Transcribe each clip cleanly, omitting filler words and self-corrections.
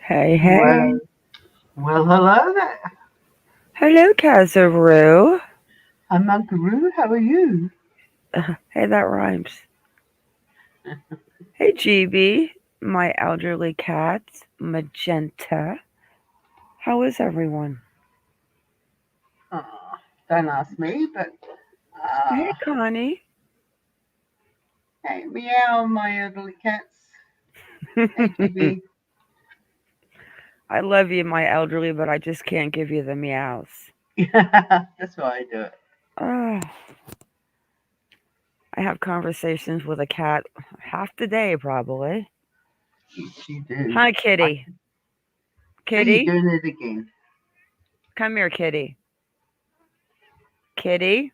Hey, hey. Well, hello there. Hello, Kazaroo. I'm Monkaroo. How are you? Hey, that rhymes. Hey, GB, my elderly cat, Magenta. How is everyone? Oh, don't ask me, but Hey, uh, Connie. hey, meow, my elderly cats. Hey, GB. I love you, my elderly, but I just can't give you the meows. That's why I do it. Ah, I have conversations with a cat half the day, probably. You do. Hi, I kitty. see you Kitty, doing it again. come here, kitty. Kitty,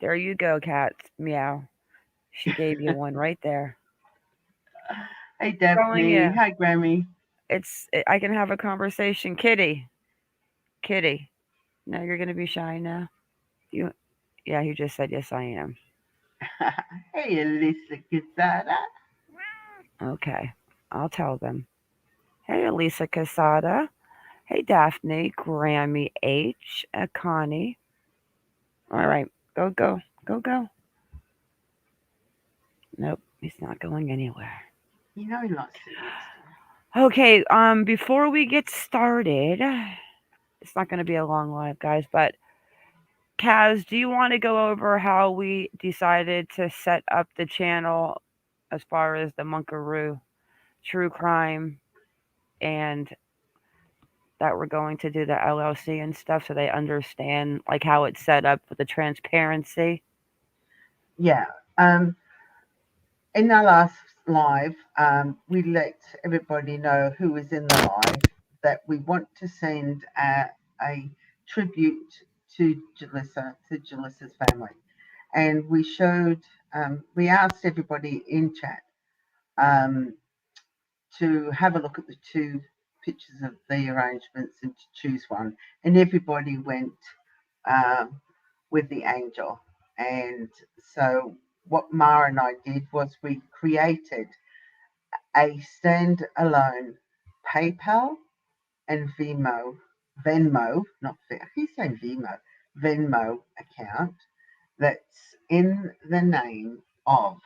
there you go, cat. Meow. She gave you one right there. Hey, Telling you, Daphne. Hi, Grammy. I can have a conversation. Kitty, kitty. No, you're gonna be shy now. You, yeah, you just said yes, I am. Hey, Elisa Quezada. Okay, I'll tell them. Hey, Elisa Casada. Hey, Daphne, Grammy H, Connie. All right, go, go, go, go. Nope, he's not going anywhere. You know he likes to listen. Okay, before we get started, it's not going to be a long live, guys, but Kaz, do you want to go over how we decided to set up the channel as far as the Monkaroo true crime and that we're going to do the LLC and stuff so they understand like how it's set up with the transparency? Yeah. In our last live, we let everybody know who was in the live that we want to send a tribute to Jalissa's family. And we asked everybody in chat um, to have a look at the two pictures of the arrangements and to choose one. And everybody went um, with the angel. And so what Mara and I did was we created a stand-alone PayPal and not I keep saying Venmo account that's in the name of.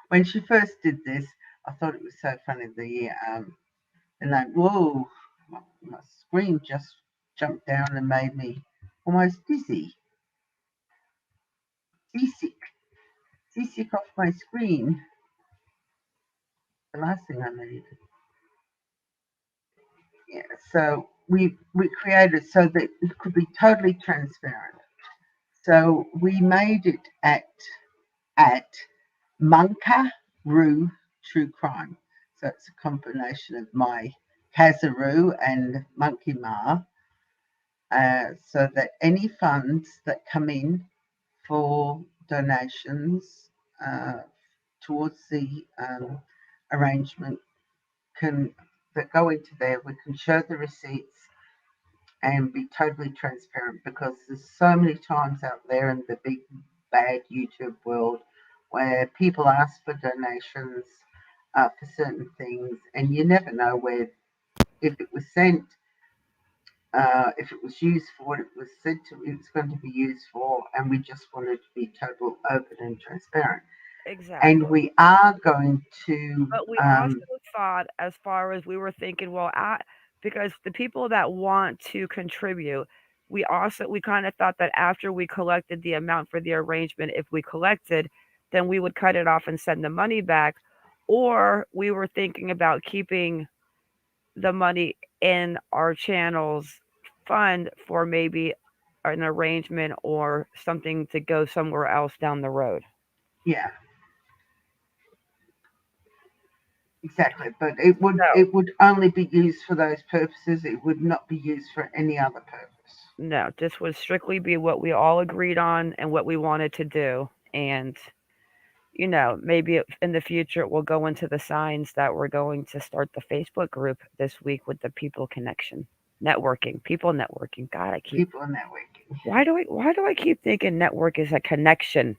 When she first did this, I thought it was so funny. The name. Whoa, my screen just jumped down and made me almost dizzy. Seasick, seasick off my screen. The last thing I needed. Yeah, so we created so that it could be totally transparent. So we made it at Monkaroo True Crime. So it's a combination of my Kazaroo and MonkieMar, so that any funds that come in for donations uh, towards the arrangement can that go into there, we can show the receipts and be totally transparent because there's so many times out there in the big bad YouTube world where people ask for donations for certain things, and you never know where if it was sent, if it was used for what it was said to it was going to be used for, and we just wanted to be total open and transparent. And Exactly. we are going to, But we also thought, as far as we were thinking, well, because the people that want to contribute, We kind of thought that after we collected the amount for the arrangement, if we collected, then we would cut it off and send the money back, or we were thinking about keeping the money in our channel's fund for maybe an arrangement or something to go somewhere else down the road. Yeah, exactly. But So it would only be used for those purposes. It would not be used for any other purpose. no, this would strictly be what we all agreed on and what we wanted to do. And, maybe in the future it will go into the signs that we're going to start the Facebook group this week with the people connection. Networking, people networking. God, People in networking. why do I keep thinking network is a connection?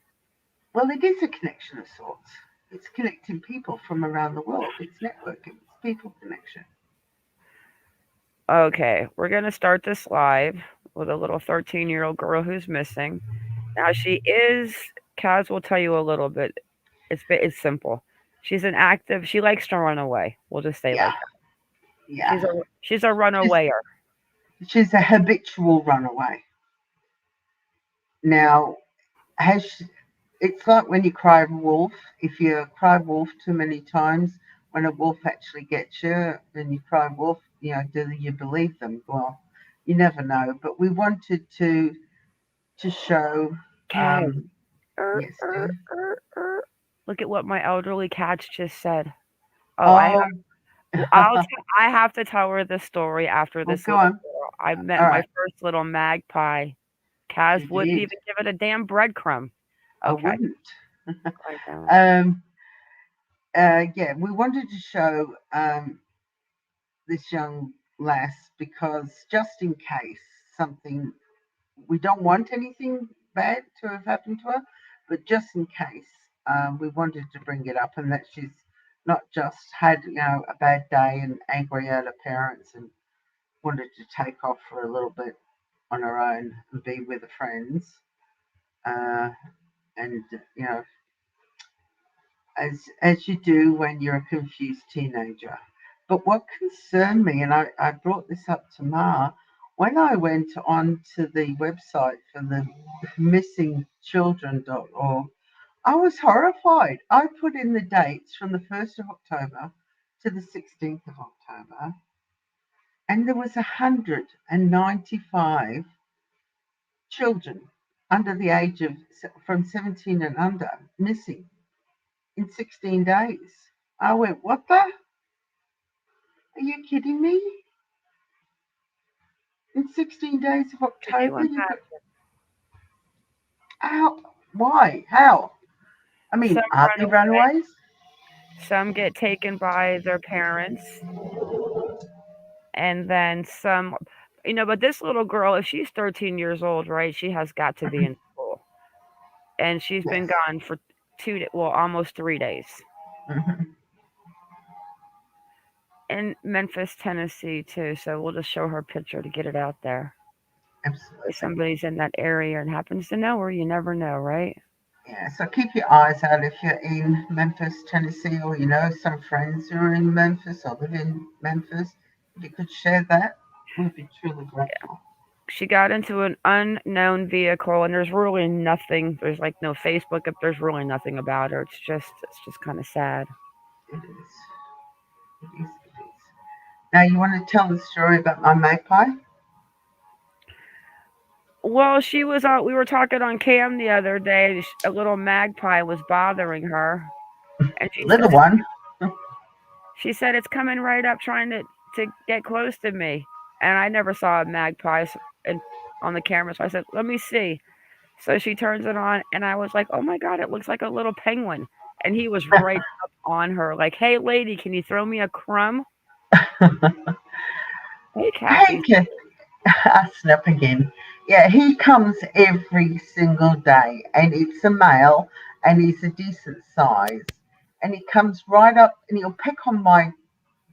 Well, it is a connection of sorts. It's connecting people from around the world. It's networking. It's people connection. Okay, we're gonna start this live with a little 13-year-old girl who's missing. Now she is. Kaz will tell you a little bit. It's simple. She's an active. She likes to run away. We'll just say Yeah, like that. yeah. She's a She's runawayer. she's a habitual runaway. Now, has she, it's like when you cry wolf. If you cry wolf too many times, when a wolf actually gets you, then you cry wolf. Do you believe them? Well, you never know. But we wanted to show. Kaz. Er, Yes, er, dear. er, er. Look at what my elderly cats just said. Oh, Oh, I have to tell her this story after well, this go little on. girl. I met All my right, first little magpie. Kaz you wouldn't did. even give it a damn breadcrumb. I Okay, wouldn't. I know. Um, yeah, we wanted to show this young lass because just in case something, we don't want anything bad to have happened to her, but just in case, we wanted to bring it up and that she's not just had a bad day and angry at her parents and wanted to take off for a little bit on her own and be with her friends, uh, and as you do when you're a confused teenager. But what concerned me, and I brought this up to Ma, when I went onto the website for the missingchildren.org, I was horrified. I put in the dates from the 1st of October to the 16th of October, and there was 195 children under the age of from 17 and under missing in 16 days. I went, what the? Are you kidding me? In 16 days of Could you October, you got imagine? how? Why? How? I Some mean, are run they away, runaways? some get taken by their parents, and then some. But this little girl, if she's 13 years old, right, she has got to be in school, and she's Yes. been gone for almost 3 days Hmm. in Memphis, Tennessee, too. So we'll just show her picture to get it out there. If Absolutely. somebody's in that area and happens to know her, you never know, right? Yeah. So keep your eyes out if you're in Memphis, Tennessee, or you know some friends who are in Memphis or live in Memphis. If you could share that, we'd be truly grateful. She got into an unknown vehicle, and there's really nothing. There's like no Facebook. If there's really nothing about her, it's just kind of sad. It is. It is. It is. Now, you want to tell the story about my magpie? Well, she was out. We were talking on cam the other day. A little magpie was bothering her, and she Little says one. she said it's coming right up, trying to get close to me. And I never saw a magpie on the camera, so I said, "Let me see." So she turns it on, and I was like, "Oh my god, it looks like a little penguin." And he was right up on her, like, "Hey, lady, can you throw me a crumb?" Hey, Hey, Kathy. kid. I snap again. Yeah, he comes every single day, and it's a male, and he's a decent size, and he comes right up, and he'll peck on my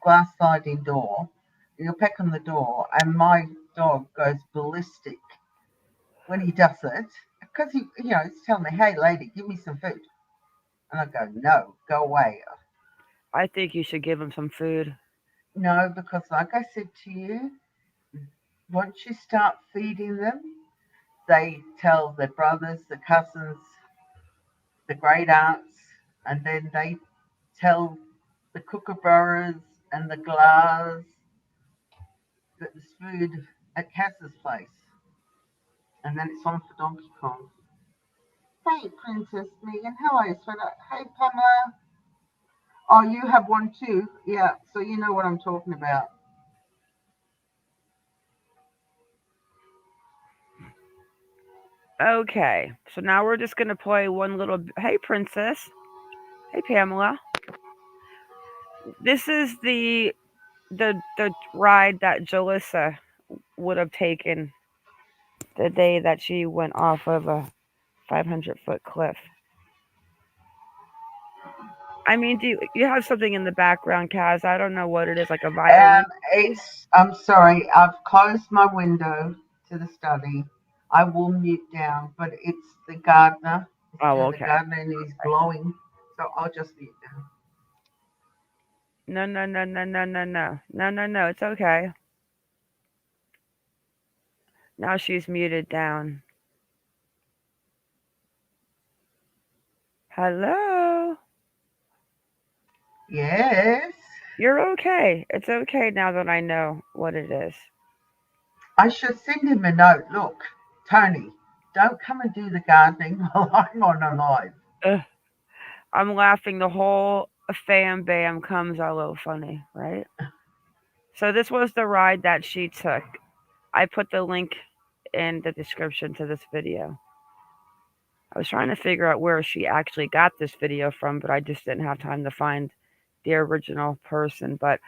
glass sliding door. He'll peck on the door, and my dog goes ballistic when he does it because he's telling me, "Hey, lady, give me some food," and I go, "No, go away." I think you should give him some food. No, because like I said to you, once you start feeding them, they tell their brothers, the cousins, the great aunts, and then they tell the kookaburras and the glars that there's food at Cass's place. And then it's on for Donkey Kong. Hey, Princess Megan, how are you, sweetheart? Hey, Pamela. Oh, you have one too? Yeah, so you know what I'm talking about. Okay, so now we're just gonna play one little. Hey, Princess. Hey, Pamela. This is the ride that Jolissa would have taken the day that she went off of a 500-foot cliff. I mean, do you have something in the background, Kaz? I don't know what it is, like a violin. I'm sorry, I've closed my window to the study. I will mute down, but it's the gardener. It's Oh, doing the okay. gardener and he's blowing. So I'll just mute down. No, no, no, no, no, no, no, no, no, no. It's okay. Now she's muted down. Hello. Yes. You're okay. It's okay now that I know what it is. I should send him a note. Look, Tony, don't come and do the gardening while I'm on a live. Ugh. I'm laughing. The whole fam bam comes a little funny, right? So this was the ride that she took. I put the link in the description to this video. I was trying to figure out where she actually got this video from, but I just didn't have time to find the original person. But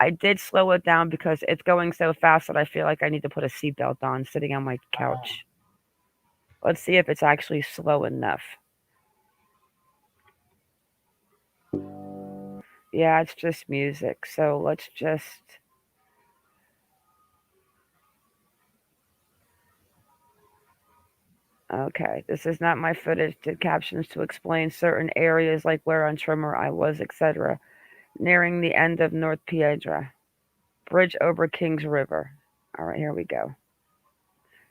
I did slow it down because it's going so fast that I feel like I need to put a seatbelt on sitting on my couch. Let's see if it's actually slow enough. Yeah, it's just music. So let's just. Okay, this is not my footage. Did captions to explain certain areas like where on trimmer I was, etc. Nearing the end of North Piedra. Bridge over Kings River. All right, here we go.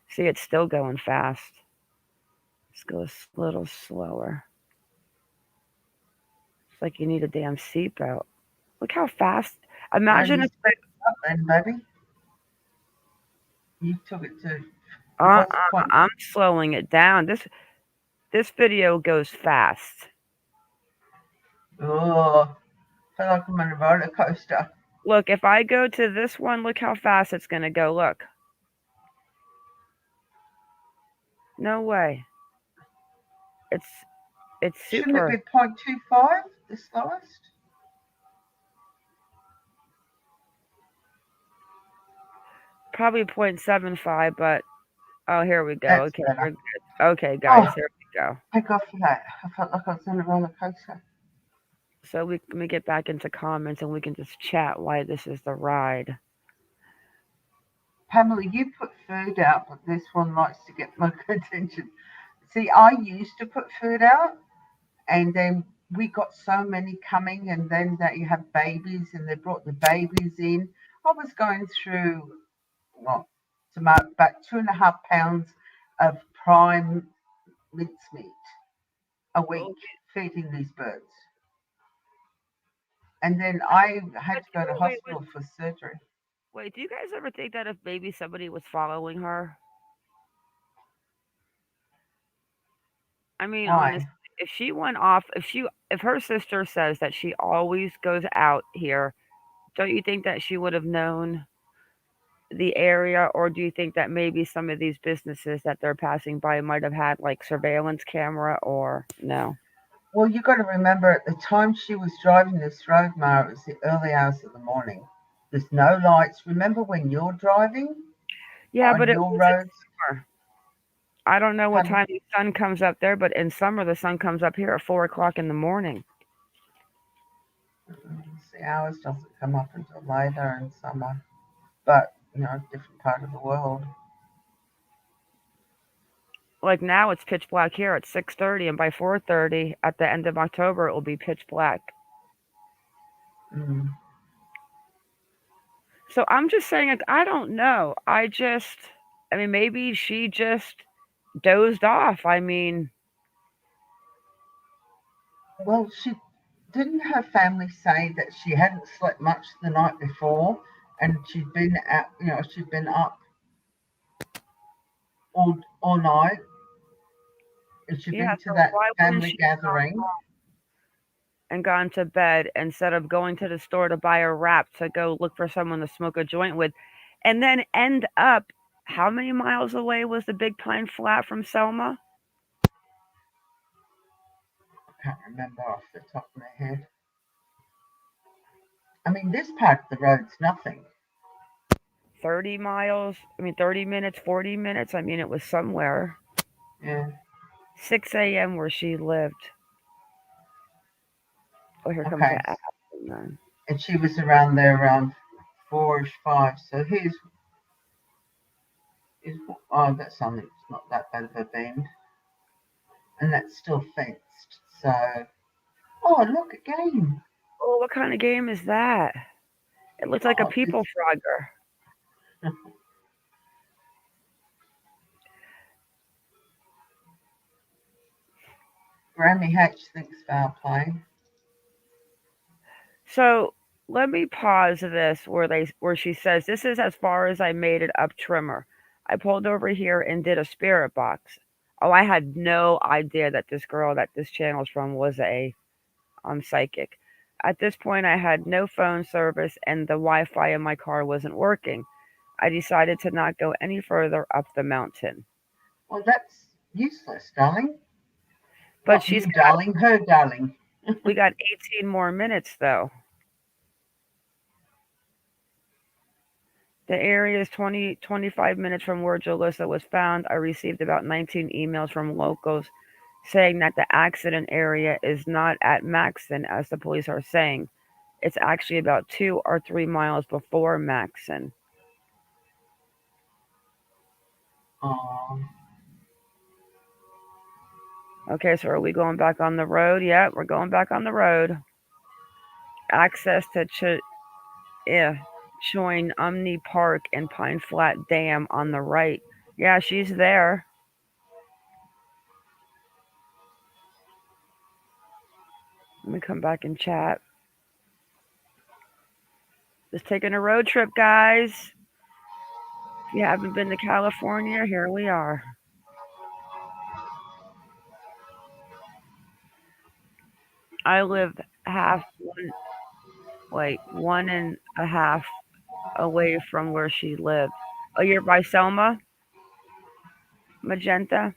See, it's still going fast. Let's go a little slower. It's like you need a damn seatbelt. Look how fast. Well, Imagine you if speak up then, baby. You took it to. uh, What's the point? I'm slowing it down. This video goes fast. Oh, I feel like I'm on a roller coaster. Look, if I go to this one, look how fast it's gonna go. Look. No way. It's it's Shouldn't it super. be 0.25, the slowest? Probably 0.75, but oh, here we go. That's Okay, we're better. good. Okay, guys, Oh, here we go. thank God for that. I felt like I was on a roller coaster. So let me get back into comments and we can just chat why this is the ride. Pamela, you put food out, but this one likes to get my attention. See, I used to put food out, and then we got so many coming, and then that you have babies, and they brought the babies in. I was going through what, about 2.5 pounds of prime mincemeat a week Oh, feeding these birds. And then I had to go to wait, hospital for surgery. wait. Do you guys ever think that if maybe somebody was following her? I mean, honestly, Why? if she went off, if her sister says that she always goes out here, don't you think that she would have known the area, or do you think that maybe some of these businesses that they're passing by might have had like surveillance camera or no? Well, you got to remember at the time she was driving this road, Mara, it was the early hours of the morning. There's no lights. Remember when you're driving Yeah, on but it your wasn't roads? summer. I don't know what Pardon? time the sun comes up there, but in summer the sun comes up here at 4 o'clock in the morning. The hours doesn't come up until later in summer, but different part of the world. Like now it's pitch black here at 6:30, and by 4:30 at the end of October it will be pitch black. Mm. So I'm just saying, like, I don't know. I mean, maybe she just dozed off. I mean, Well, she didn't her family say that she hadn't slept much the night before, and she'd been out, she'd been up all night, and she'd yeah. been to So that why wouldn't family she gathering. and gone to bed instead of going to the store to buy a wrap to go look for someone to smoke a joint with, and then end up how many miles away was the Big Pine Flat from Selma? I can't remember off the top of my head. I mean, this part of the road's nothing. 30 miles. I mean, 30 minutes, 40 minutes. I mean, it was somewhere. Yeah. 6 a.m. where she lived. Oh, here comes the Okay. app. Hang And she was around there around 4 or 5. So here's oh, that's only it's not that bad of a bend, and that's still fenced. So, oh, look, a game. Oh, what kind of game is that? It looks like a Oh, people it's frogger. Grammy Hatch thinks foul play. So let me pause this where she says this is as far as I made it up trimmer. I pulled over here and did a spirit box. Oh, I had no idea that this girl that this channel's from was a psychic. At this point, I had no phone service and the Wi-Fi in my car wasn't working. I decided to not go any further up the mountain. Well, that's useless, darling. But Not she's you, darling, her darling. we got 18 more minutes though. The area is 25 minutes from where Jolissa was found. I received about 19 emails from locals saying that the accident area is not at Maxon, as the police are saying. It's actually about 2 or 3 miles before Maxon. Oh, Okay, so are we going back on the road? Yeah, we're going back on the road. Access to yeah, showing Omni Park and Pine Flat Dam on the right. Yeah, she's there. Let me come back and chat. Just taking a road trip, guys. If you haven't been to California, here we are. I live half one, wait, 1.5 away from where she lived. Oh, you're by Selma, Magenta.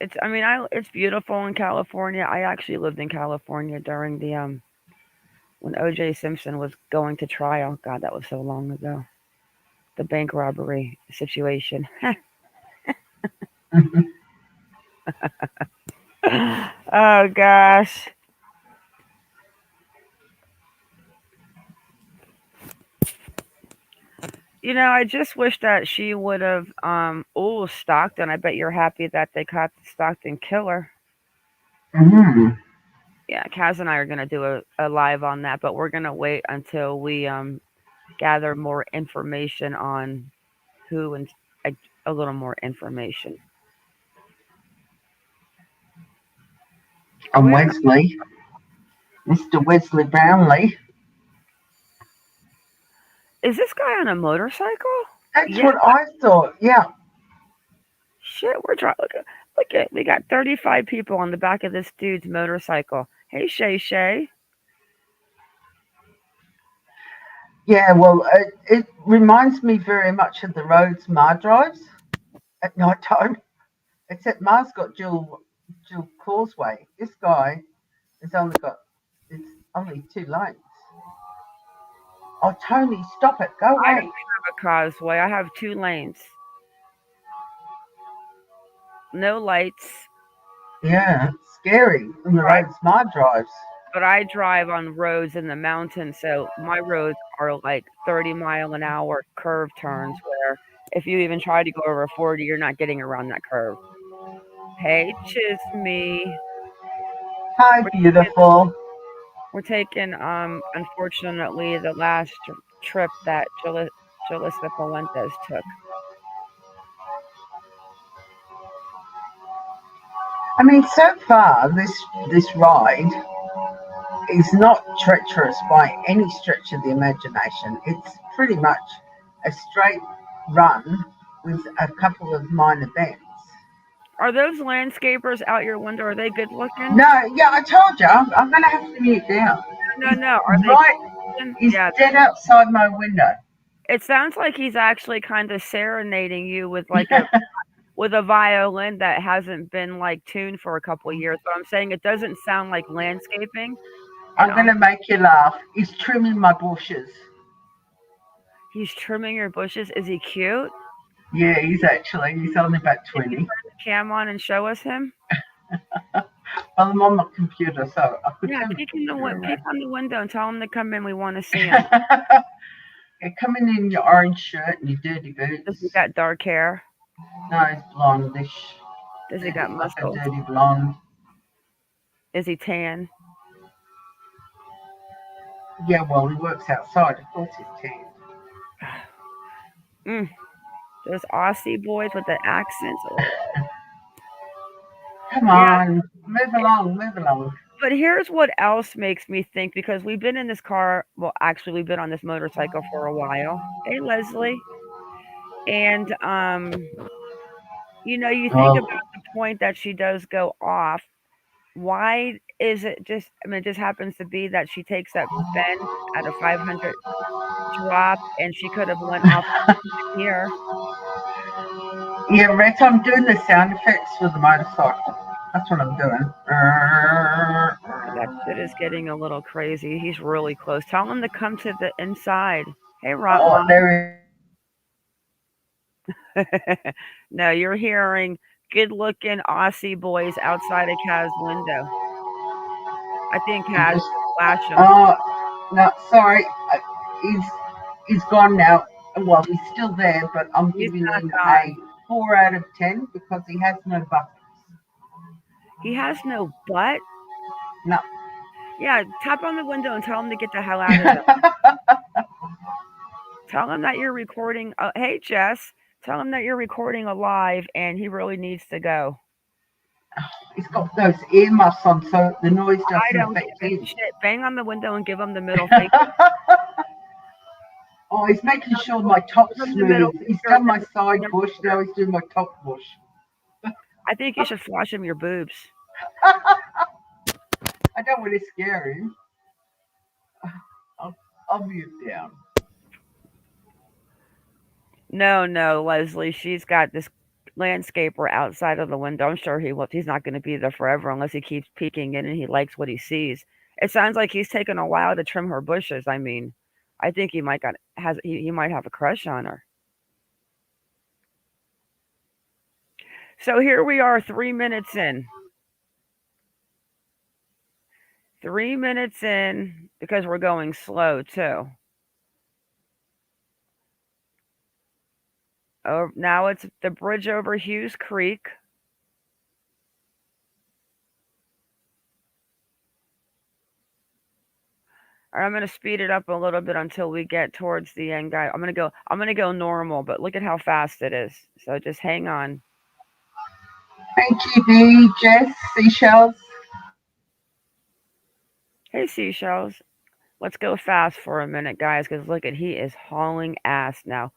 It's beautiful in California. I actually lived in California during the when O.J. Simpson was going to trial. God, that was so long ago. The bank robbery situation. Oh gosh. I just wish that she would have Stockton. I bet you're happy that they caught the Stockton killer. mm-hmm. Yeah, Kaz and I are gonna do a live on that, but we're gonna wait until we gather more information on who and a, a little more information. Are And we on? Wesley, Mr. Wesley Brownlee. Is this guy on a motorcycle? That's Yeah. what I thought. Yeah. Shit, we're trying. Look at. We got 35 people on the back of this dude's motorcycle. Hey, Shay Shay. Yeah, well, it reminds me very much of the roads Mar drives at night time. Except Mar's got dual causeway. This guy has only got it's only 2 lanes. Oh, Tony, stop it! Go I don't away. have a causeway. I have 2 lanes. No lights. Yeah, scary on the Right. roads Mar drives. But I drive on roads in the mountains, so my roads are like 30-mile-an-hour curve turns where if you even try to go over 40, you're not getting around that curve. Hey, Chisme. Hi, Where you been? beautiful. We're taking, unfortunately, the last trip that Jolissa Fuentes took. I mean, so far this ride is not treacherous by any stretch of the imagination. It's pretty much a straight run with a couple of minor bends. Are those landscapers out your window? Are they good looking? No, yeah, I told you, I'm going to have to mute down. No, He's no. Are they right, good looking? he's Yeah. dead outside my window. It sounds like he's actually kind of serenading you with with a violin that hasn't been like tuned for a couple of years. But I'm saying it doesn't sound like landscaping, and I'm going to make you laugh. He's trimming my bushes. he's trimming your bushes. Is he cute? Yeah, he's only about Can you 20. turn the cam on and show us him? Well, I'm on my computer, so I could Yeah, turn the peek computer peek around. on the window and tell him to come in. We want to see him. You're coming in your orange shirt and your dirty Does he boots. got dark hair? No, he's blondish. Does he They got look like a muscles? dirty blonde. Is he tan? Yeah, well, he works outside. Of course he's tan. Mm, those Aussie boys with the accents. Oh. Come Yeah, on, move along, move along. but here's what else makes me think because we've been in this car. Well, actually, we've been on this motorcycle for a while. Hey, Leslie. And you think Well, about the point that she does go off. Why is it just? I mean, it just happens to be that she takes that bend at a 500 drop, and she could have went off here. yeah, Rex, I'm doing the sound effects for the motorcycle. That's what I'm doing. That shit is getting a little crazy. He's really close. Tell him to come to the inside. Hey, Oh, Rotmon. there No, you're hearing good-looking Aussie boys outside of Kaz's window. I think I'm Kaz just. should flash him. Oh, no, sorry. He's he's gone now. Well, he's still there, but I'm He's giving not him a gone. 4 out of 10 because he has no buttons. He has no butt. No. Yeah, tap on the window and tell him to get the hell out of there. Tell him that you're recording. Hey, Jess. Tell him that you're recording a live and he really needs to go. He's got those earmuffs on so the noise I doesn't don't affect give a him. shit. Bang on the window and give him the middle finger. Oh, he's making sure my top's Give him the middle smooth. He's finger. done my side bush, now he's doing my top bush. I think you should flash him your boobs. I don't want to scare him. I'll, I'll mute down. No, Leslie. She's got this landscaper outside of the window. I'm sure he's not going to be there forever unless he keeps peeking in and he likes what he sees. It sounds like he's taken a while to trim her bushes. I mean, I think he might have a crush on her. So here we are, 3 minutes in. 3 minutes in because we're going slow too. Oh, now it's the bridge over Hughes Creek. All right, I'm gonna speed it up a little bit until we get towards the end, guy. I'm gonna go normal, but look at how fast it is. So just hang on. Thank you, B, Jess, Seashells. Hey, seashells. Let's go fast for a minute, guys, because look at he is hauling ass now.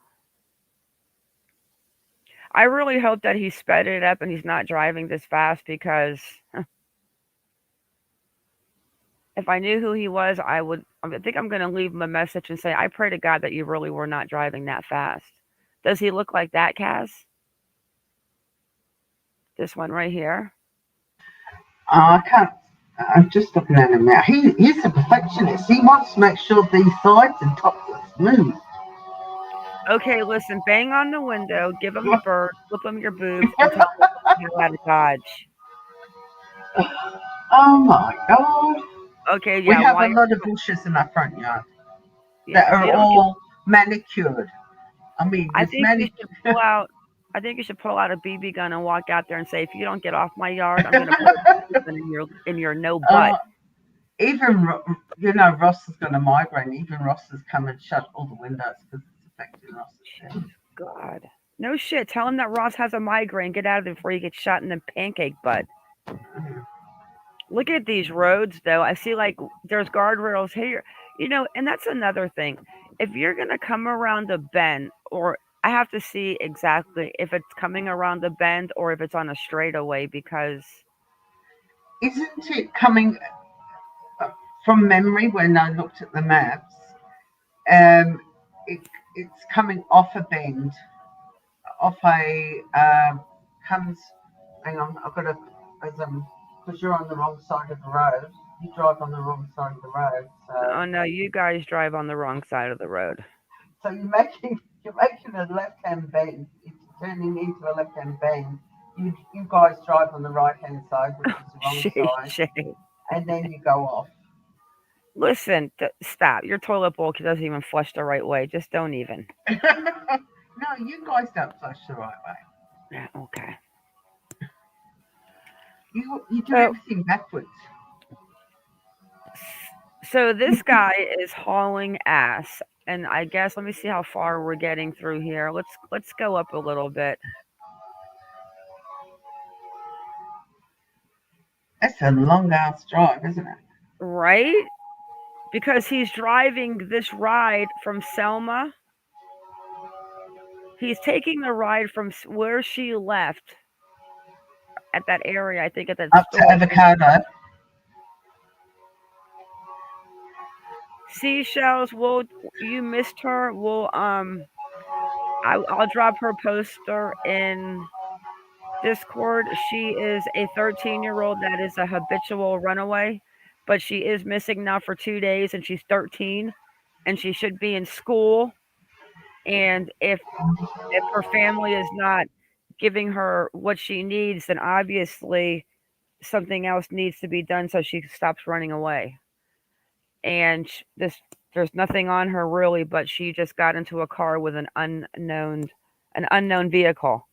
I really hope that he sped it up and he's not driving this fast because if I knew who he was, I think I'm going to leave him a message and say, I pray to God that you really were not driving that fast. Does he look like that, Kaz? This one right here? I can't. I'm just looking at him now. He's a perfectionist. He wants to make sure these sides and tops are smooth. Okay, listen, bang on the window, give him the bird, flip him your boobs, and tell him to get out of Dodge. Oh my God. Okay, We yeah, have a lot of bushes in our front yard yeah, that if are you don't get, all manicured. I mean, I this think you should manicure. pull out, I think you should pull out a BB gun and walk out there and say, if you don't get off my yard, I'm going to put a in your no butt. Uh, Even Ross has got a migraine. Even Ross has come and shut all the windows because it's affecting Ross's health. God. No shit. Tell him that Ross has a migraine. Get out of there before you get shot in the pancake butt. Look at these roads, though. I see like there's guardrails here. And that's another thing. If you're going to come around a bend, or I have to see exactly if it's coming around a bend or if it's on a straightaway because. Isn't it coming from memory when I looked at the maps? It's coming off a bend, off a comes. Hang on, I've got to because you're on the wrong side of the road. You drive on the wrong side of the road, Oh no, you guys drive on the wrong side of the road. so you're making a left-hand bend. It's turning into a left-hand bend. You guys drive on the right-hand side, which is the wrong side, Shay. and then you go off. Listen, stop. Your toilet bowl doesn't even flush the right way. Just don't even. No, you guys don't flush the right way. Yeah, okay. You do everything backwards. So this guy is hauling ass, and I guess let me see how far we're getting through here. Let's go up a little bit. That's a long ass drive, isn't it? Right? Because he's driving this ride from Selma. He's taking the ride from where she left at that area, I think at that Up store. to Avocado. Seashells, you missed her. I'll drop her poster in Discord. She is a 13-year-old that is a habitual runaway, but she is missing now for 2 days, and she's 13, and she should be in school. And if her family is not giving her what she needs, then obviously something else needs to be done so she stops running away. And there's nothing on her really, but she just got into a car with an unknown vehicle,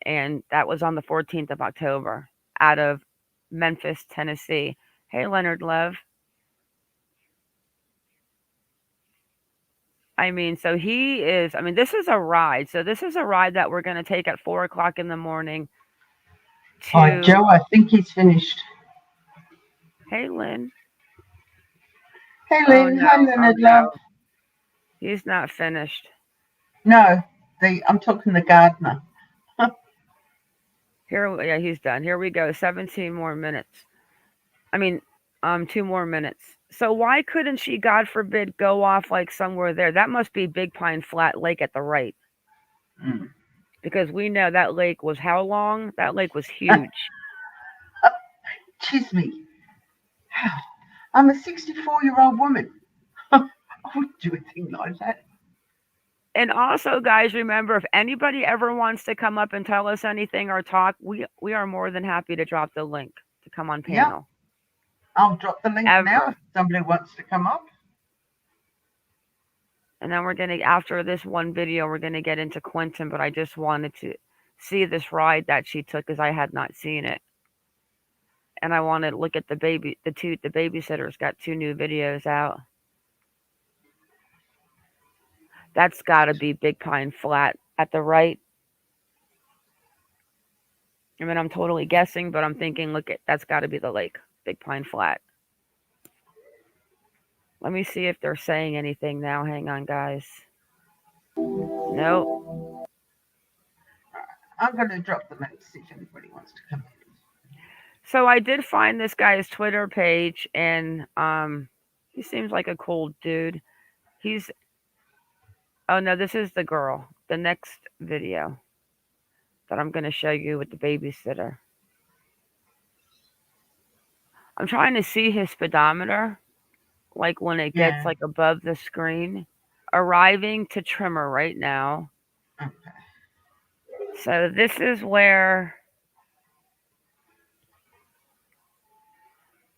and that was on the 14th of October out of Memphis, Tennessee. Hey, Leonard Love. So this is a ride. So this is a ride that we're going to take at 4 o'clock in the morning. Hi, Joe. I think he's finished. Hey, Lynn. Hey, Lynn. No, Hi, Leonard Love. No. He's not finished. No, I'm talking the gardener. Yeah, he's done. Here we go. 17 more minutes. 2 more minutes. So why couldn't she, God forbid, go off like somewhere there? That must be Big Pine Flat Lake at the right. Because we know that lake was how long? That lake was huge. Excuse me. I'm a 64-year-old woman. I wouldn't do a thing like that. And also, guys, remember, if anybody ever wants to come up and tell us anything or talk, we are more than happy to drop the link to come on panel. Yep. I'll drop the link now if somebody wants to come up. And then after this one video, we're going to get into Quinton, but I just wanted to see this ride that she took because I had not seen it. And I wanted to look at the Babysitter's got 2 new videos out. That's got to be Big Pine Flat at the right. I'm totally guessing, but I'm thinking, that's got to be the lake, Big Pine Flat. Let me see if they're saying anything now. Hang on, guys. Nope. I'm going to drop the link to see if anybody wants to come in. So I did find this guy's Twitter page, and he seems like a cool dude. Oh no, this is the girl. The next video that I'm going to show you with the babysitter. I'm trying to see his speedometer, like when it gets like above the screen. Arriving to Trimmer right now. Okay. So this is where.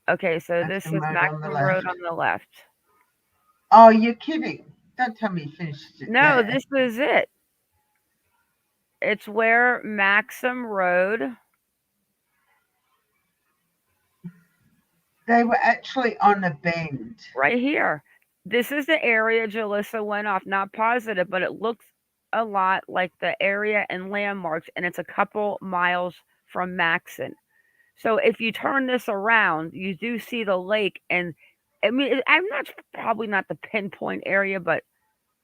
Okay, so this is Maxim Road on the left. Oh, you're kidding. Don't tell me you finished it. No, this is it. It's where Maxim Road. They were actually on a bend. right here. This is the area Jalissa went off. Not positive, but it looks a lot like the area and landmarks, and it's a couple miles from Maxon. So if you turn this around, you do see the lake, and I mean, I'm not probably not the pinpoint area, but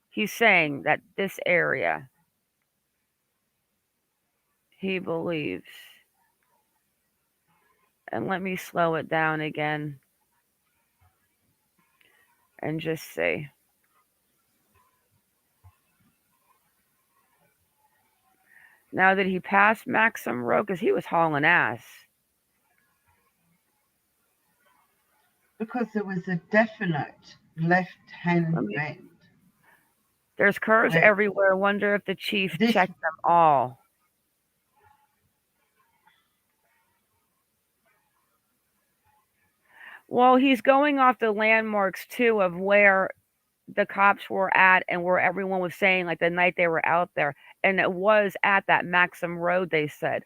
he's saying that this area he believes. And let me slow it down again and just see. Now that he passed Maxim Road, because he was hauling ass. Because there was a definite left-hand bend. There's curves everywhere. Wonder if the chief checked them all. Well, he's going off the landmarks too of where the cops were at and where everyone was saying like the night they were out there, and it was at that Maxim Road, they said,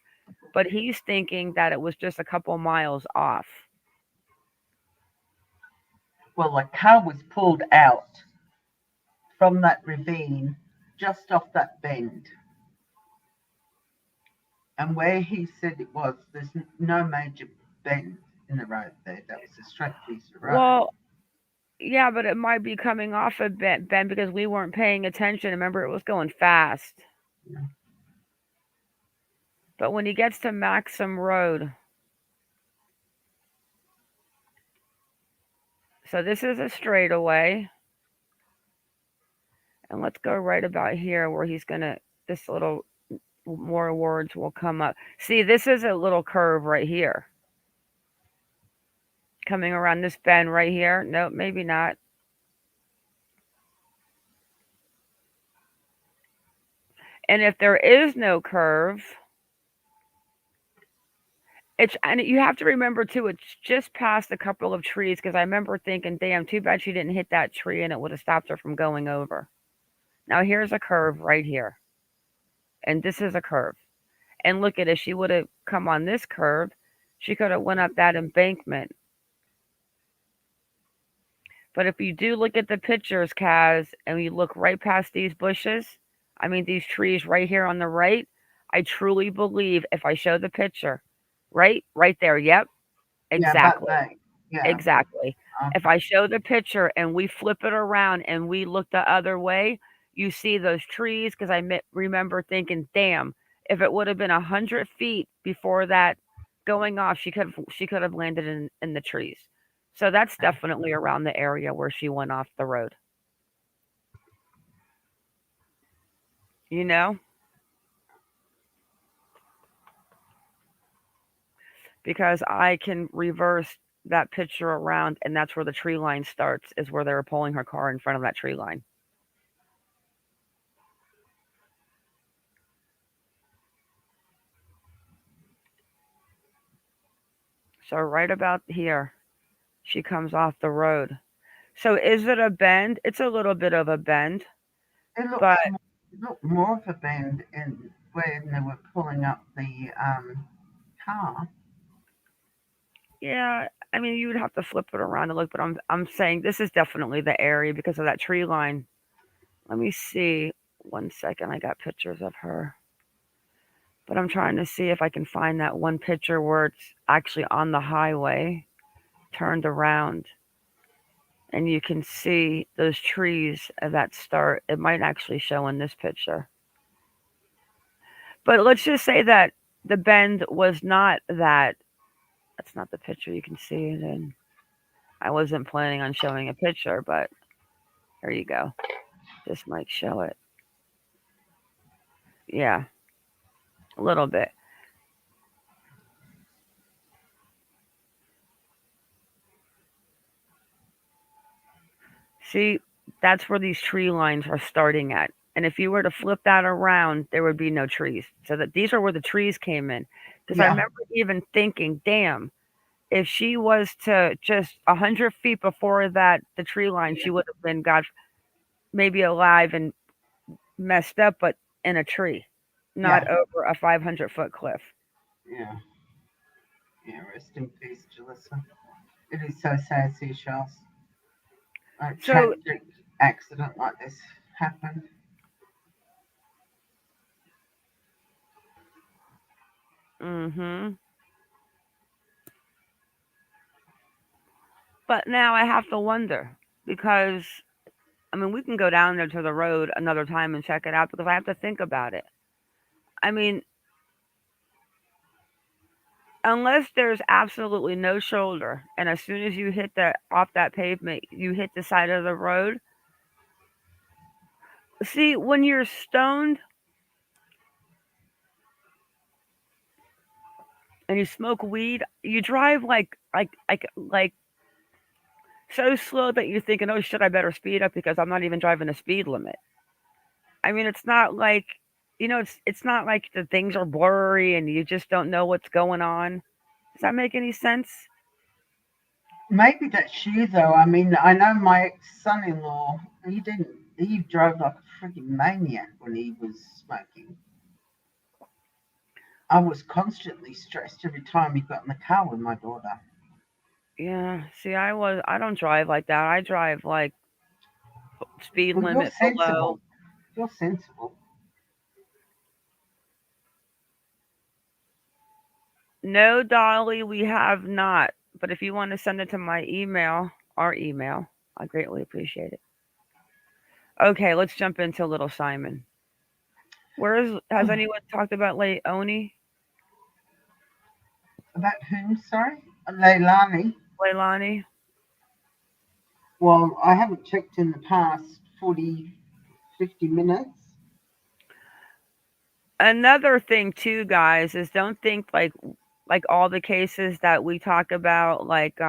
but he's thinking that it was just a couple miles off. Well, the car was pulled out from that ravine just off that bend, and where he said it was, there's no major bend in the road there. That was a straight piece of road. Well, yeah, but it might be coming off a bit, Ben, because we weren't paying attention. Remember, it was going fast. Yeah. But when he gets to Maxim Road, so this is a straightaway. And let's go right about here where he's going to, this little more words will come up. See, this is a little curve right here. Coming around this bend right here. Nope, maybe not. And if there is no curve, and you have to remember too, it's just past a couple of trees because I remember thinking, damn, too bad she didn't hit that tree and it would have stopped her from going over. Now here's a curve right here. And this is a curve. And look at it, she would have come on this curve, she could have went up that embankment. But if you do look at the pictures, Kaz, and you look right past these bushes, I mean these trees right here on the right, I truly believe if I show the picture, right there, yep, exactly. Yeah. Exactly. If I show the picture and we flip it around and we look the other way, you see those trees because I remember thinking, damn, if it would have been 100 feet before that going off, she could have landed in the trees. So that's definitely around the area where she went off the road. You know? Because I can reverse that picture around and that's where the tree line starts, is where they were pulling her car in front of that tree line. So right about here, she comes off the road. So is it a bend? It's a little bit of a bend. It looked more of a bend when they were pulling up the car. Yeah, I mean you would have to flip it around and look, but I'm saying this is definitely the area because of that tree line. Let me see. 1 second, I got pictures of her. But I'm trying to see if I can find that one picture where it's actually on the highway, turned around. And you can see those trees that start. It might actually show in this picture. But let's just say that the bend was not that. That's not the picture you can see it in. I wasn't planning on showing a picture, but there you go. This might show it. Yeah, a little bit. See, that's where these tree lines are starting at. And if you were to flip that around, there would be no trees. So that these are where the trees came in. Because I remember even thinking, damn, if she was to just 100 feet before that, the tree line, she would have been, God, maybe alive and messed up, but in a tree, not over a 500-foot cliff. Yeah. Yeah, rest in peace, Jolissa. It is so sad, seashells. A So, tragic accident like this happened. mhm. But now I have to wonder because I mean, we can go down there to the road another time and check it out because I have to think about it. I mean, unless there's absolutely no shoulder, and as soon as you hit that off that pavement, you hit the side of the road. See, when you're stoned and you smoke weed, you drive like so slow that you're thinking, "Oh shit, I better speed up because I'm not even driving the speed limit." I mean, it's not like it's not like the things are blurry and you just don't know what's going on. Does that make any sense? Maybe that's you, though. I mean, I know my ex-son-in-law. He didn't. He drove like a freaking maniac when he was smoking. I was constantly stressed every time he got in the car with my daughter. Yeah. See, I don't drive like that. I drive like speed Well, you're limit below. sensible. You're sensible. No, Dolly, we have not. But if you want to send it to my email, our email, I greatly appreciate it. Okay, let's jump into Little Simon. Has anyone talked about Leilani? About whom? Sorry, Leilani. Leilani? Well, I haven't checked in the past 40, 50 minutes. Another thing too, guys, is don't think like all the cases that we talk about, like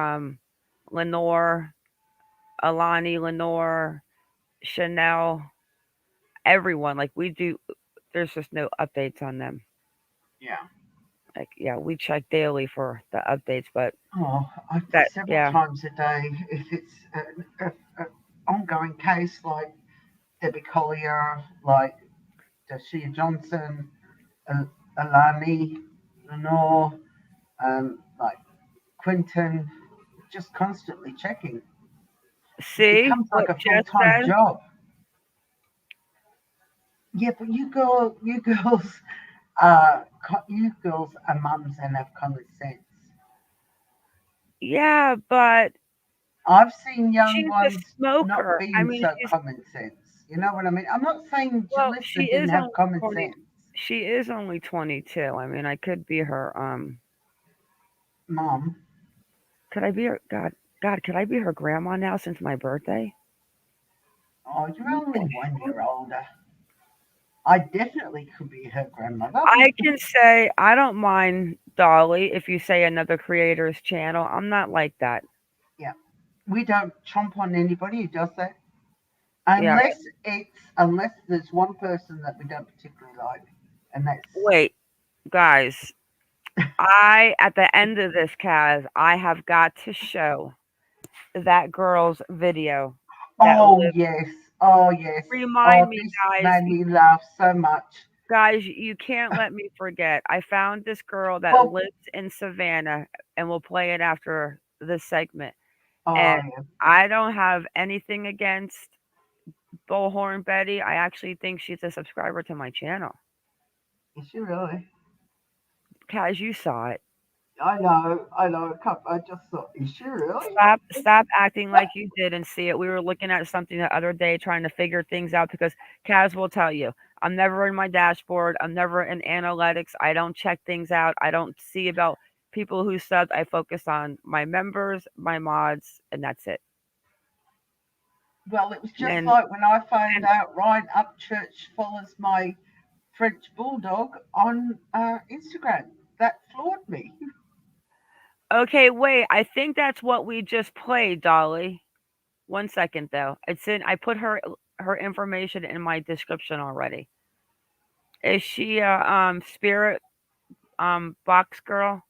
Lenore, Alani, Lenore, Chanel, everyone, like we do. There's just no updates on them. Yeah. Like yeah, we check daily for the updates, but Oh, that several yeah. times a day. If it's an ongoing case like Debbie Collier, like Dashia Johnson, Alani, Lenore, like Quinton, just constantly checking. It See becomes what like a Jess full-time said? job. Yeah, but you girls, you girls are mums and have common sense. Yeah, but I've seen young she's a ones not smoker. I being mean, so she's common sense. You know what I mean? I'm not saying well, she Jolissa is didn't have only common 20. sense. She is only 22. I mean, I could be her. Mom, Could I be her? God, could I be her grandma now since my birthday? oh, you're only 1 year older. I definitely could be her grandmother. I can say I don't mind Dolly if you say another creator's channel. I'm not like that. Yeah, we don't chomp on anybody who does that Yeah. unless there's one person that we don't particularly like, and that's Wait, guys. I at the end of this, Kaz, I have got to show that girl's video that oh lives. yes, oh yes, Remind oh me, this guys. made me laugh so much. Guys, you can't let me forget. I found this girl that Well, lives in Savannah, and we'll play it after this segment. And oh yeah, I don't have anything against Bullhorn Betty. I actually think she's a subscriber to my channel. is she really? Kaz, you saw it. I know. I just thought, is she really? Stop acting like you didn't see it. We were looking at something the other day trying to figure things out because Kaz will tell you, I'm never in my dashboard. I'm never in analytics. I don't check things out. I don't see about people who subbed. I focus on my members, my mods, and that's it. Well, it was just And like when I found and out Ryan Upchurch follows my French bulldog on Instagram. That floored me. okay, wait. I think that's what we just played, Dolly. One second though. It's in. I put her information in my description already. Is she a spirit box girl?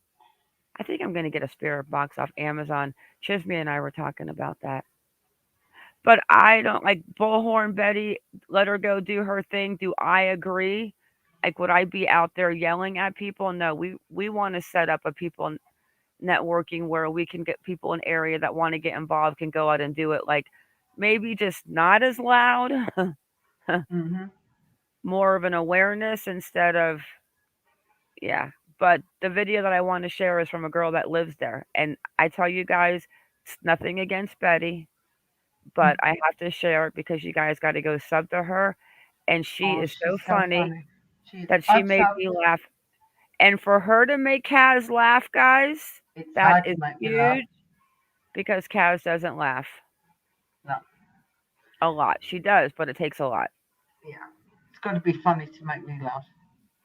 I think I'm gonna get a spirit box off Amazon. Chisme and I were talking about that. But I don't like Bullhorn Betty. Let her go do her thing. Do I agree? Like, would I be out there yelling at people? No, we want to set up a people networking where we can get people in area that want to get involved can go out and do it. Like maybe just not as loud, Mm-hmm. more of an awareness instead of yeah. But the video that I want to share is from a girl that lives there, and I tell you guys, it's nothing against Betty, but I have to share it because you guys got to go sub to her, and she Oh, is she's so so funny funny. She's. that she I've made subbed. me laugh. And for her to make Kaz laugh, guys, It's that hard to is make me laugh. huge because Kaz doesn't laugh No. a lot. She does, but it takes a lot. Yeah. It's got to be funny to make me laugh.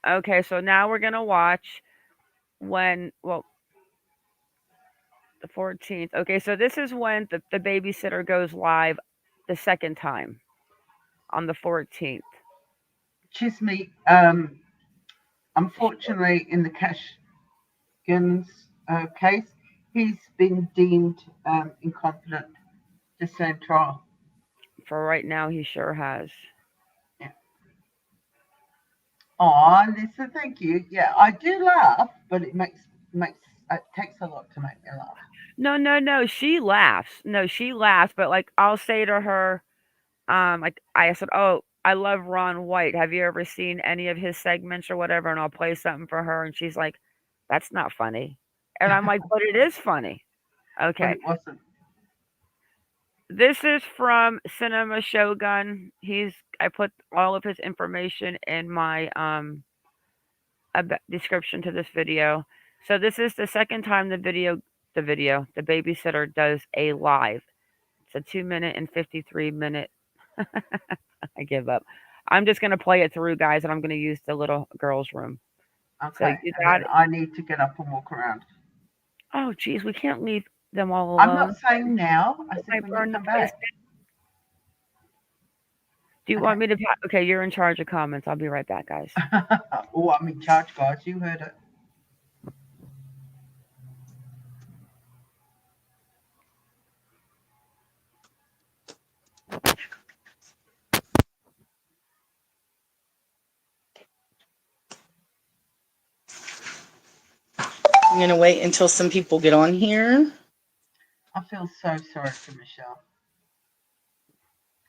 Okay, so now we're gonna watch well, the 14th. Okay, so this is when the babysitter goes live the second time on the 14th. Chisme, unfortunately, in the Cash case, he's been deemed incompetent to stand trial. For right now, he sure has. Yeah. Oh, Lisa, thank you. Yeah, I do laugh, but makes it takes a lot to make me laugh. No, no, no. She laughs. No, she laughs. But like, I'll say to her, like I said, oh, I love Ron White. Have you ever seen any of his segments or whatever? And I'll play something for her, and she's like, that's not funny. And I'm like, but it is funny. But Okay. it wasn't. This is from Cinema Shogun. I put all of his information in my description to this video. So this is the second time the babysitter does a live. It's a 2 minute and 53 minute. I give up. I'm just gonna play it through, guys, and I'm gonna use the little girls' room. So Okay, you and got then it. I need to get up and walk around. Oh, geez, we can't leave them all I'm not alone. saying now. I It said might when you burn the come place. back. Do you Okay. want me to? Okay, you're in charge of comments. I'll be right back, guys. Oh, I'm in charge, guys. You heard it. I'm going to wait until some people get on here. I feel so sorry for Michelle,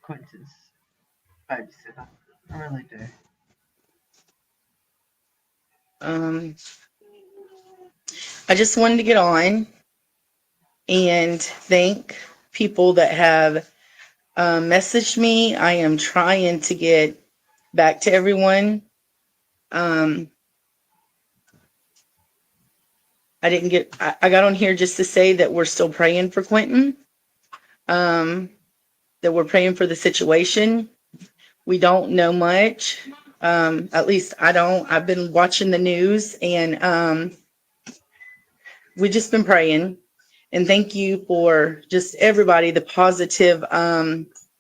Quinton's babysitter. I really do. I just wanted to get on and thank people that have messaged me. I am trying to get back to everyone. I got on here just to say that we're still praying for Quinton, that we're praying for the situation. We don't know much. At least I don't. I've been watching the news and we've just been praying. And thank you for just everybody, the positive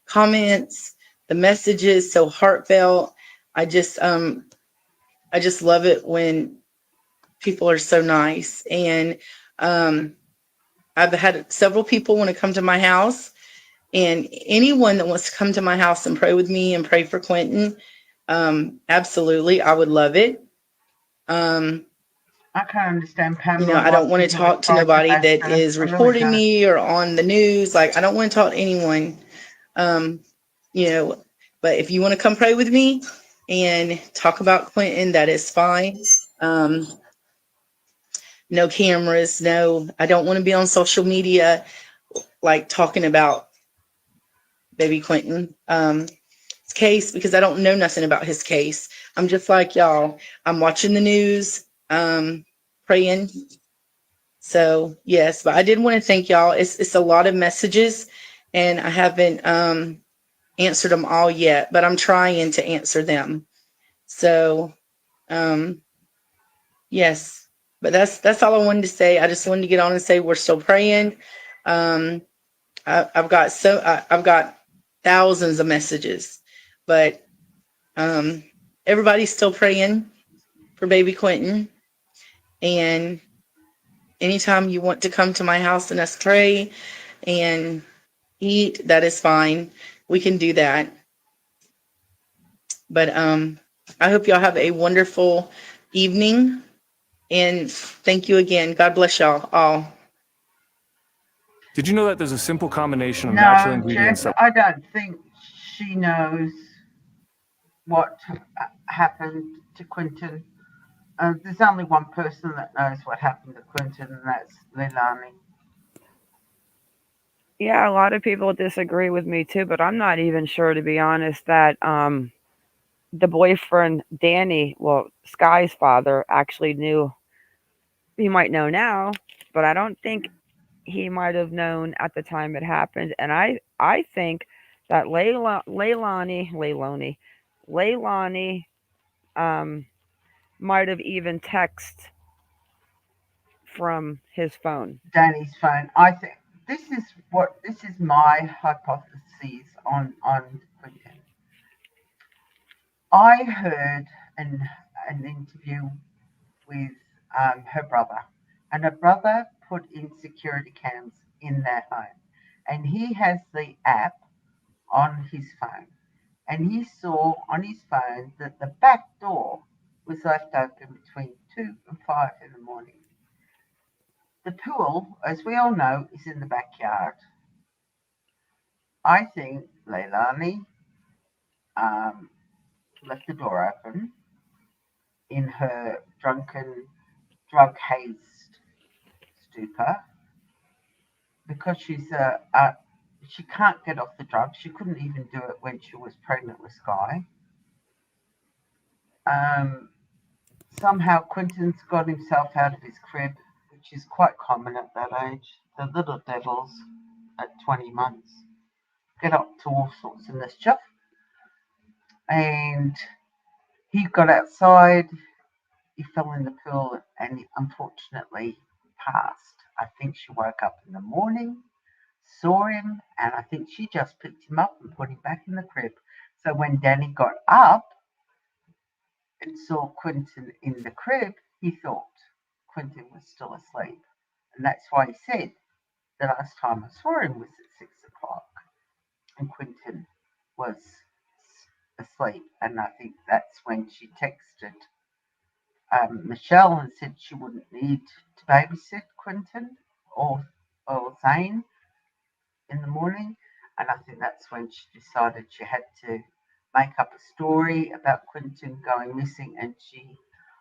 comments, the messages, so heartfelt. I just love it when people are so nice. And I've had several people want to come to my house, and anyone that wants to come to my house and pray with me and pray for Quinton, absolutely, I would love it. I can't understand Pamela. I don't want to talk to nobody that is reporting me or on the news. Like, I don't want to talk to anyone. But if you want to come pray with me and talk about Quinton, that is fine. No cameras, no, I don't want to be on social media, like talking about baby Quinton case, because I don't know nothing about his case. I'm just like y'all. I'm watching the news, praying. So yes, but I did want to thank y'all. It's a lot of messages, and I haven't answered them all yet, but I'm trying to answer them. So yes, but that's all I wanted to say. I just wanted to get on and say we're still praying. I've got thousands of messages, but everybody's still praying for baby Quinton. And anytime you want to come to my house and us pray and eat, that is fine. We can do that. But I hope y'all have a wonderful evening. And thank you again. God bless y'all all. Did you know that there's a simple combination of natural No, ingredients Jess, that I don't think she knows what happened to Quinton. There's only one person that knows what happened to Quinton, and that's Leilani. Yeah, a lot of people disagree with me too, but I'm not even sure, to be honest, that the boyfriend Danny, well, Sky's father, actually knew. He might know now, but I don't think he might have known at the time it happened. And I think that Leilani um, might have even texted from his phone. Danny's phone. I think this is my hypothesis on Quinton. I heard an interview with her brother, and her brother put in security cams in their home, and he has the app on his phone, and he saw on his phone that the back door was left open between 2 and 5 in the morning. The pool, as we all know, is in the backyard. I think Leilani left the door open in her drunken, drug hazed stupor because she can't get off the drugs. She couldn't even do it when she was pregnant with Sky. Somehow Quinton's got himself out of his crib, which is quite common at that age. The little devils at 20 months get up to all sorts of mischief. And he got outside, he fell in the pool, and he unfortunately passed. I think she woke up in the morning, saw him, and I think she just picked him up and put him back in the crib. So when Danny got up and saw Quinton in the crib, he thought Quinton was still asleep. And that's why he said the last time I saw him was at 6 o'clock and Quinton was asleep. And I think that's when she texted Michelle and said she wouldn't need to babysit Quinton or Zane in the morning. And I think that's when she decided she had to make up a story about Quinton going missing. And she,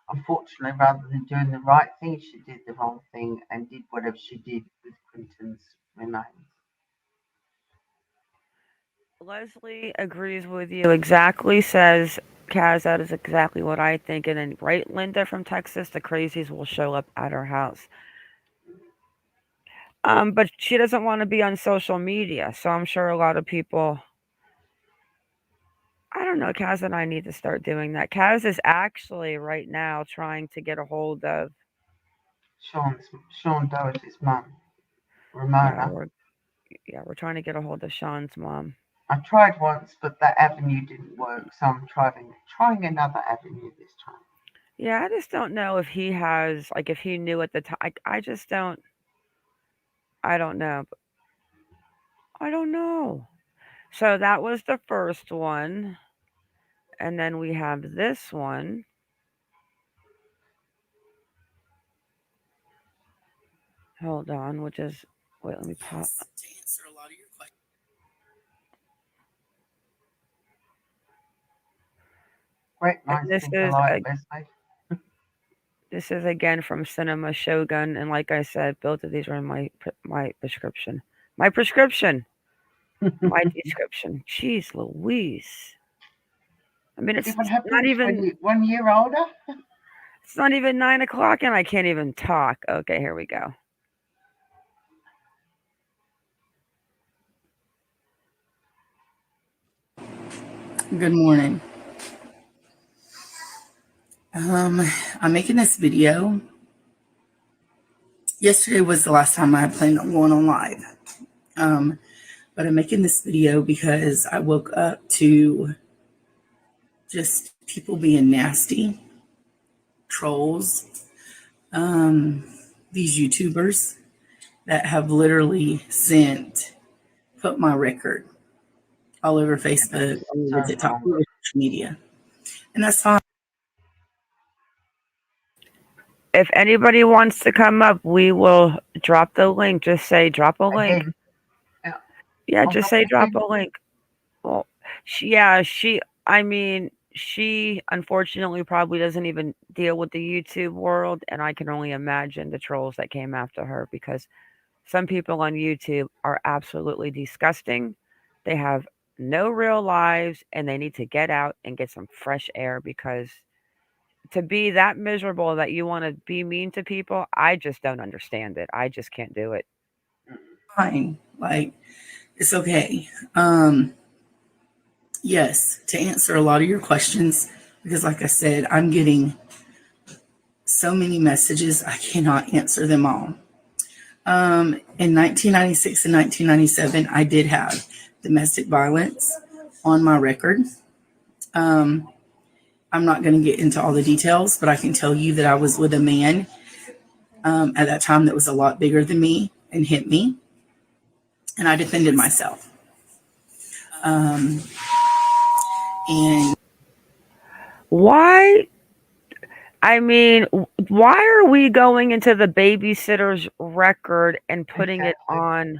unfortunately, rather than doing the right thing, she did the wrong thing and did whatever she did with Quinton's remains. Leslie agrees with you exactly, says Kaz, that is exactly what I think. And then, right, Linda from Texas, the crazies will show up at her house. But she doesn't want to be on social media, so I'm sure a lot of people. I don't know. Kaz and I need to start doing that. Kaz is actually right now trying to get a hold of. Sean Doherty's mum, Yeah, Ramona. we're trying to get a hold of Sean's mom. I tried once, but that avenue didn't work, so I'm trying another avenue this time. Yeah, I just don't know if he has, like, if he knew at the time. I just don't. I don't know. I don't know. So that was the first one. And then we have this one. Hold on, which is. Wait, let me pop. Great minds think alike, Leslie. This is again from Cinema Shogun, and like I said, both of these are in my prescription. My prescription. My description. Jeez Louise. I mean, it's See what happens not even. when you're 1 year older? It's not even 9 o'clock, and I can't even talk. Okay, here we go. Good morning. I'm making this video. Yesterday was the last time I had planned on going on live. But I'm making this video because I woke up to just people being nasty, trolls, these YouTubers that have literally put my record all over Facebook, all over TikTok, all over social media. And that's fine. If anybody wants to come up, we will drop the link. Just say drop a link. Again, uh, Yeah, I'm just not say drop looking. a link. Well, she, I mean, she unfortunately probably doesn't even deal with the YouTube world, and I can only imagine the trolls that came after her because some people on YouTube are absolutely disgusting. They have no real lives, and they need to get out and get some fresh air because to be that miserable that you want to be mean to people, I just don't understand it. I just can't do it. Fine. Like, it's okay. Yes, to answer a lot of your questions, because like I said, I'm getting so many messages, I cannot answer them all. In 1996 and 1997, I did have domestic violence on my record. Um, I'm not going to get into all the details, but I can tell you that I was with a man at that time that was a lot bigger than me and hit me, and I defended myself. Um, and Why? I mean, why are we going into the babysitter's record and putting it Exactly. on?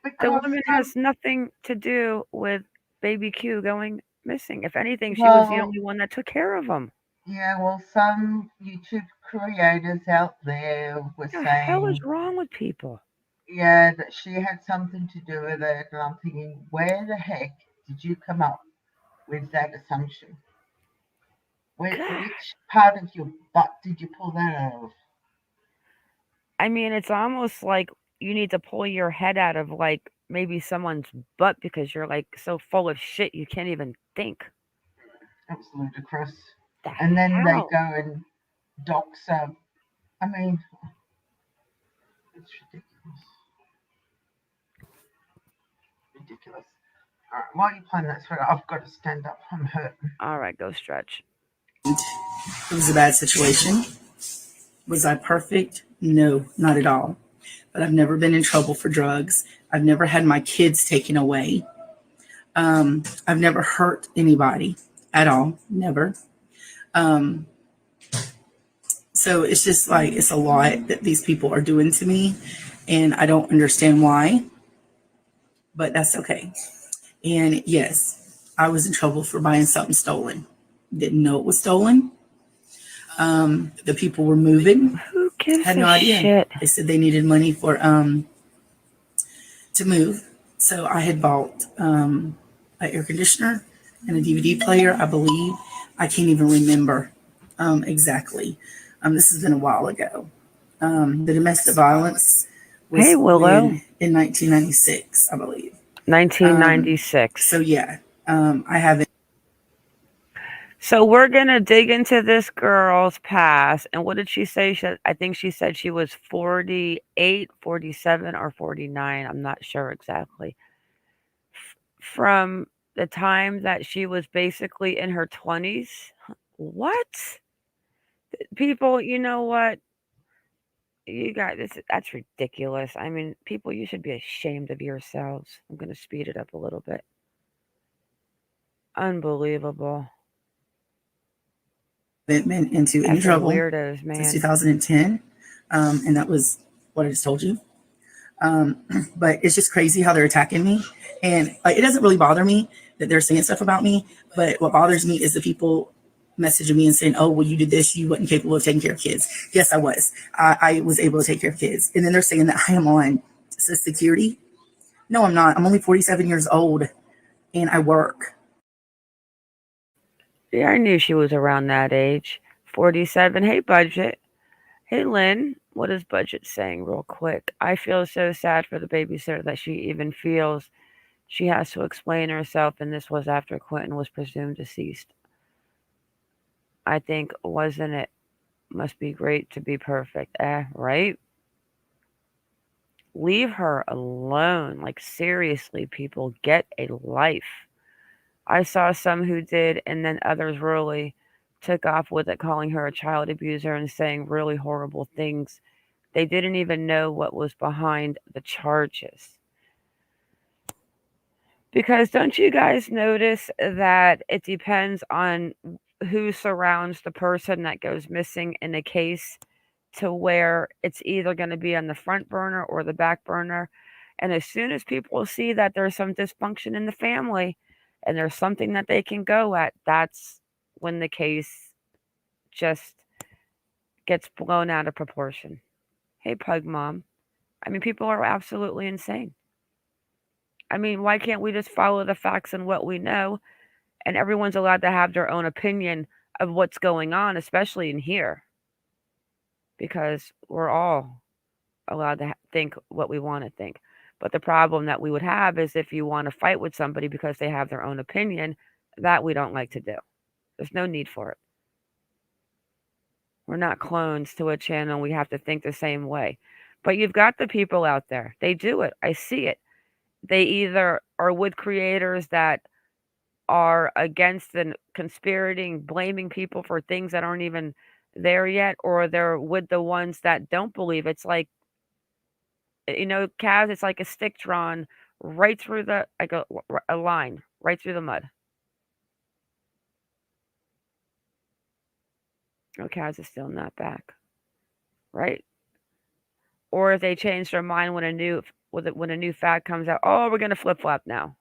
The Because woman some, has nothing to do with baby Q going missing. If anything, she was the well, only one that took care of him. yeah, well, some YouTube creators out there were What the hell is saying, wrong with people? yeah, that she had something to do with it. And I'm thinking, where the heck did you come up with that assumption? God. Which part of your butt did you pull that out of? I mean, it's almost like you need to pull your head out of like maybe someone's butt because you're like so full of shit you can't even think. It was ludicrous. The And then they hell? go and dox her. I mean, it's ridiculous. Ridiculous. All right, while you playing that song, I've got to stand up. I'm hurting. All right, go stretch. it was a bad situation. Was I perfect? No, not at all. But I've never been in trouble for drugs. I've never had my kids taken away. I've never hurt anybody at all. Never. Um, so it's just like, it's a lot that these people are doing to me. And I don't understand why, but that's okay. And yes, I was in trouble for buying something stolen. Didn't know it was stolen. The people were moving. Who gives Had a no idea. shit? They said they needed money for to move. So I had bought an air conditioner and a DVD player, I believe. I can't even remember exactly. This has been a while ago. The domestic violence Hey, was Willow. when in 1996, I believe. 1996. So yeah, I haven't. So we're gonna dig into this girl's past. And what did she say? I think she said she was 48, 47, or 49. I'm not sure exactly. From the time that she was basically in her 20s. What? People, you know what? You guys, that's ridiculous. I mean, people, you should be ashamed of yourselves. I'm gonna speed it up a little bit. Unbelievable. Been into any Effing trouble weirdos, since man. 2010, and that was what I just told you. But it's just crazy how they're attacking me, and it doesn't really bother me that they're saying stuff about me. But what bothers me is the people messaging me and saying, "Oh, well, you did this. You wasn't capable of taking care of kids." Yes, I was. I was able to take care of kids, and then they're saying that I am on Social Security. No, I'm not. I'm only 47 years old, and I work. Yeah, I knew she was around that age. 47. Hey, Budget. Hey, Lynn. What is Budget saying, real quick? I feel so sad for the babysitter that she even feels she has to explain herself, and this was after Quinton was presumed deceased. I think, wasn't it? Must be great to be perfect. Right? Leave her alone. Like, seriously, people, get a life. I saw some who did, and then others really took off with it, calling her a child abuser and saying really horrible things. They didn't even know what was behind the charges. Because don't you guys notice that it depends on who surrounds the person that goes missing in a case to where it's either going to be on the front burner or the back burner. And as soon as people see that there's some dysfunction in the family and there's something that they can go at, that's when the case just gets blown out of proportion. Hey, Pug Mom. I mean, people are absolutely insane. I mean, why can't we just follow the facts and what we know? And everyone's allowed to have their own opinion of what's going on, especially in here. Because we're all allowed to think what we want to think. But the problem that we would have is if you want to fight with somebody because they have their own opinion, that we don't like to do. There's no need for it. We're not clones to a channel. We have to think the same way. But you've got the people out there. They do it. I see it. They either are with creators that are against and conspirating, blaming people for things that aren't even there yet, or they're with the ones that don't believe. It's like, Kaz, it's like a stick drawn right through a line, right through the mud. Oh, Kaz is still not back. Right? Or if they change their mind when a new fact comes out, oh, we're gonna flip flop now.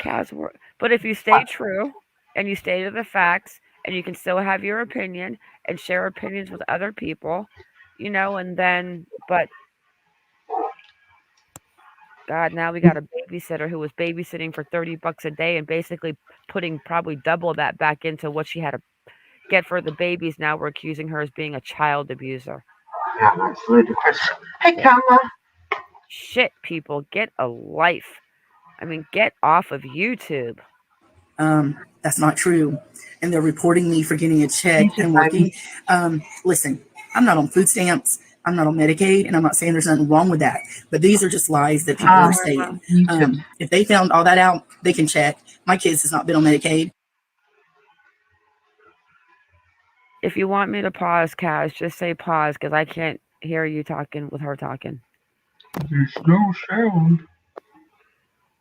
Kaz, but if you stay true and you stay to the facts and you can still have your opinion and share opinions with other people, and then, but God, now we got a babysitter who was babysitting for $30 a day and basically putting probably double that back into what she had to get for the babies. Now we're accusing her as being a child abuser. Yeah, that's ludicrous. Hey, Keionna. Shit, people, get a life. I mean, get off of YouTube. That's not true. And they're reporting me for getting a check and working. Listen, I'm not on food stamps. I'm not on Medicaid, and I'm not saying there's nothing wrong with that. But these are just lies that people are saying. If they found all that out, they can check. My kids has not been on Medicaid. If you want me to pause, Kaz, just say pause because I can't hear you talking with her talking. There's no sound.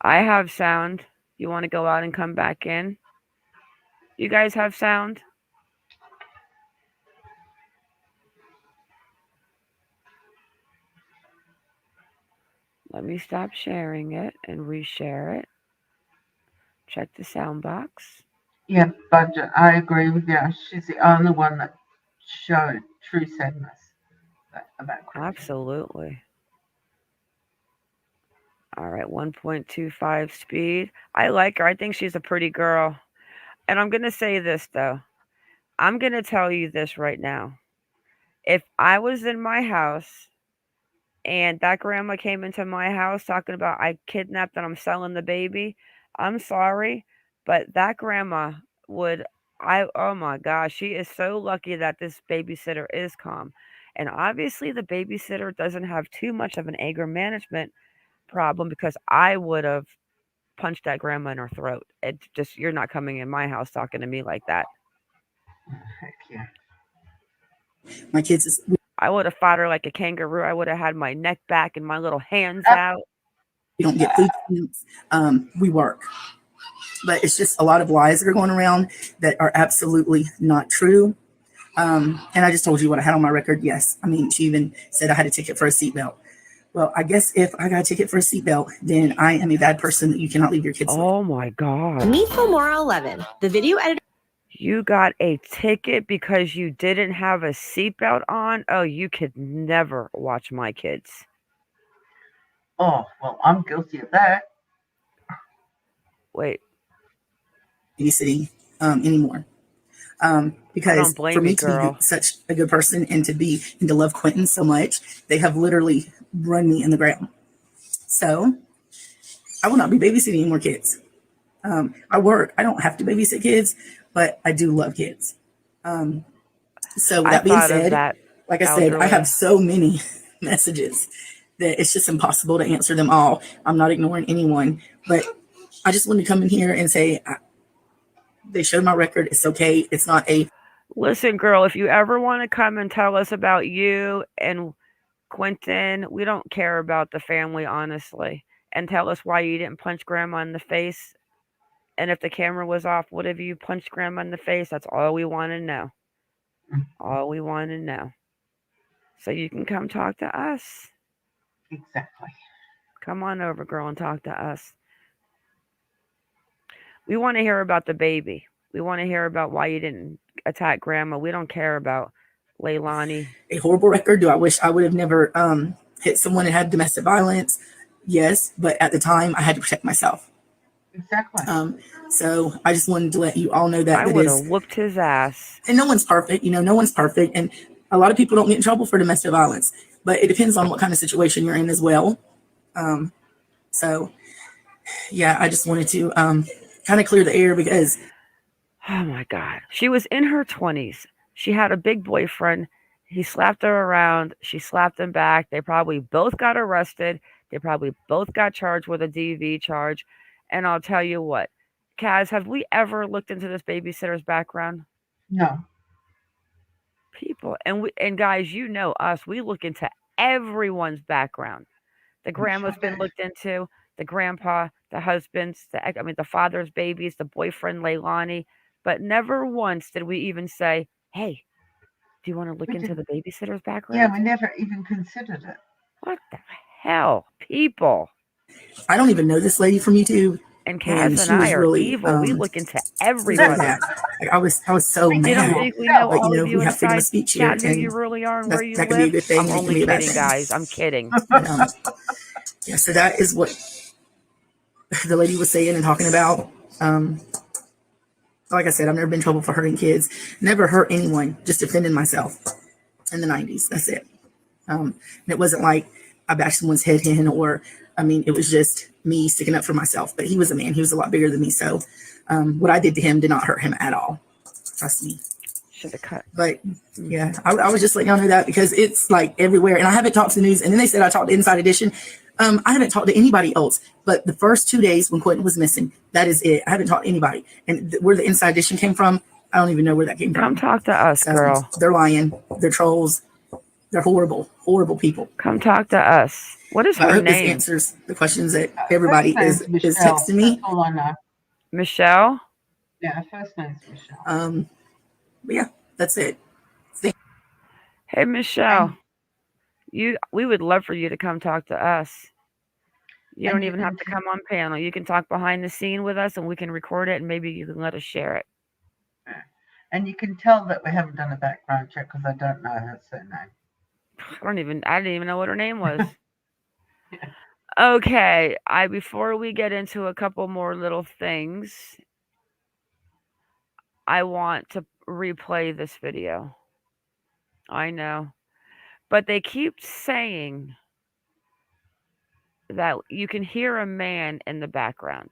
I have sound. You want to go out and come back in? You guys have sound? Let me stop sharing it and reshare it. Check the sound box. Yeah, Budget, I agree with you. She's the only one that showed true sadness about Quinton. Absolutely. All right, 1.25 speed. I like her. I think she's a pretty girl. And I'm going to say this, though. I'm going to tell you this right now. If I was in my house and that grandma came into my house talking about I kidnapped and I'm selling the baby, I'm sorry, but that grandma would, oh my gosh, she is so lucky that this babysitter is calm. And obviously the babysitter doesn't have too much of an anger management problem because I would have punched that grandma in her throat. It's just, you're not coming in my house talking to me like that. Heck yeah. My kids I would have fought her like a kangaroo. I would have had my neck back and my little hands out. We don't get food stamps. We work. But it's just a lot of lies that are going around that are absolutely not true. And I just told you what I had on my record. Yes. I mean, she even said I had a ticket for a seatbelt. Well, I guess if I got a ticket for a seatbelt, then I am a bad person that you cannot leave your kids with. Oh my God. Meet Filmora 11, the video editor. You got a ticket because you didn't have a seatbelt on? Oh, you could never watch my kids. Oh, well, I'm guilty of that. Wait. Babysitting anymore. Because for me to be such a good person and to love Quinton so much, they have literally run me in the ground. So I will not be babysitting any more kids. I work. I don't have to babysit kids, but I do love kids. So with that being said, like I said, I have so many messages that it's just impossible to answer them all. I'm not ignoring anyone, but I just wanted to come in here and say, they showed my record. It's okay. It's not a... Listen, girl, if you ever want to come and tell us about you and Quinton, we don't care about the family, honestly. And tell us why you didn't punch grandma in the face. And if the camera was off, what if you punched Grandma in the face? That's all we want to know. All we want to know. So you can come talk to us. Exactly. Come on over, girl, and talk to us. We want to hear about the baby. We want to hear about why you didn't attack Grandma. We don't care about Leilani. A horrible record. Do I wish I would have never hit someone and had domestic violence? Yes, but at the time I had to protect myself. Exactly. So I just wanted to let you all know that I would have whooped his ass. And no one's perfect, no one's perfect, and a lot of people don't get in trouble for domestic violence, but it depends on what kind of situation you're in as well. So yeah, I just wanted to kind of clear the air because oh my God, she was in her 20s. She had a big boyfriend. He slapped her around. She slapped him back. They probably both got arrested. They probably both got charged with a DV charge. And I'll tell you what, Kaz, have we ever looked into this babysitter's background? No. People, and guys, you know us, we look into everyone's background. The grandma's been looked into, the grandpa, the husbands, the father's babies, the boyfriend, Leilani, but never once did we even say, hey, do you want to look into the babysitter's background? Yeah, we never even considered it. What the hell, people? I don't even know this lady from YouTube. And Kaz and I are really evil. We look into everybody. I was so mad. You don't think we know all of you we have freedom of speech here, who you really are and where you that could be a good thing. I'm only kidding, guys. I'm kidding. Yeah, so that is what the lady was saying and talking about. Like I said, I've never been in trouble for hurting kids. Never hurt anyone, just defending myself in the 90s. That's it. And it wasn't like I bashed someone's head in it was just me sticking up for myself. But he was a man. He was a lot bigger than me. So what I did to him did not hurt him at all. Trust me. Should have cut. But yeah, I was just letting y'all know that because it's like everywhere. And I haven't talked to the news. And then they said I talked to Inside Edition. I haven't talked to anybody else. But the first 2 days when Quinton was missing, that is it. I haven't talked to anybody. And where the Inside Edition came from, I don't even know where that came from. Come talk to us, girl. They're lying. They're trolls. They're horrible, horrible people. Come talk to us. What is her name? I hope this answers the questions that everybody is texting me. That's all I know. Michelle? Yeah, first name's Michelle. But yeah, that's it. Hey, Michelle. We would love for you to come talk to us. You don't even have to come on panel. You can talk behind the scene with us and we can record it and maybe you can let us share it. And you can tell that we haven't done a background check because I don't know her surname. I didn't even know what her name was. Okay, before we get into a couple more little things, I want to replay this video. I know. But they keep saying that you can hear a man in the background.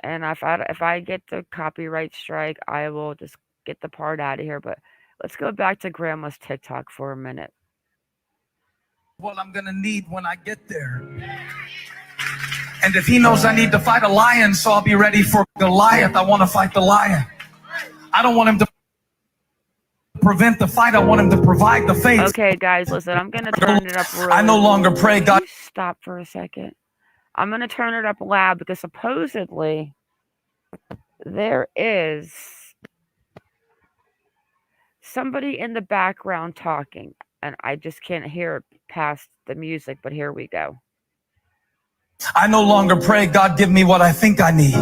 And if I get the copyright strike, I will just get the part out of here. But let's go back to Grandma's TikTok for a minute. What I'm going to need when I get there. And if he knows I need to fight a lion, so I'll be ready for Goliath, I want to fight the lion. I don't want him to prevent the fight. I want him to provide the faith. Okay, guys, listen, I'm going to turn it up really I no longer pray God. Stop for a second. I'm going to turn it up loud because supposedly there is somebody in the background talking. And I just can't hear it past the music, but here we go. I no longer pray, God, give me what I think I need,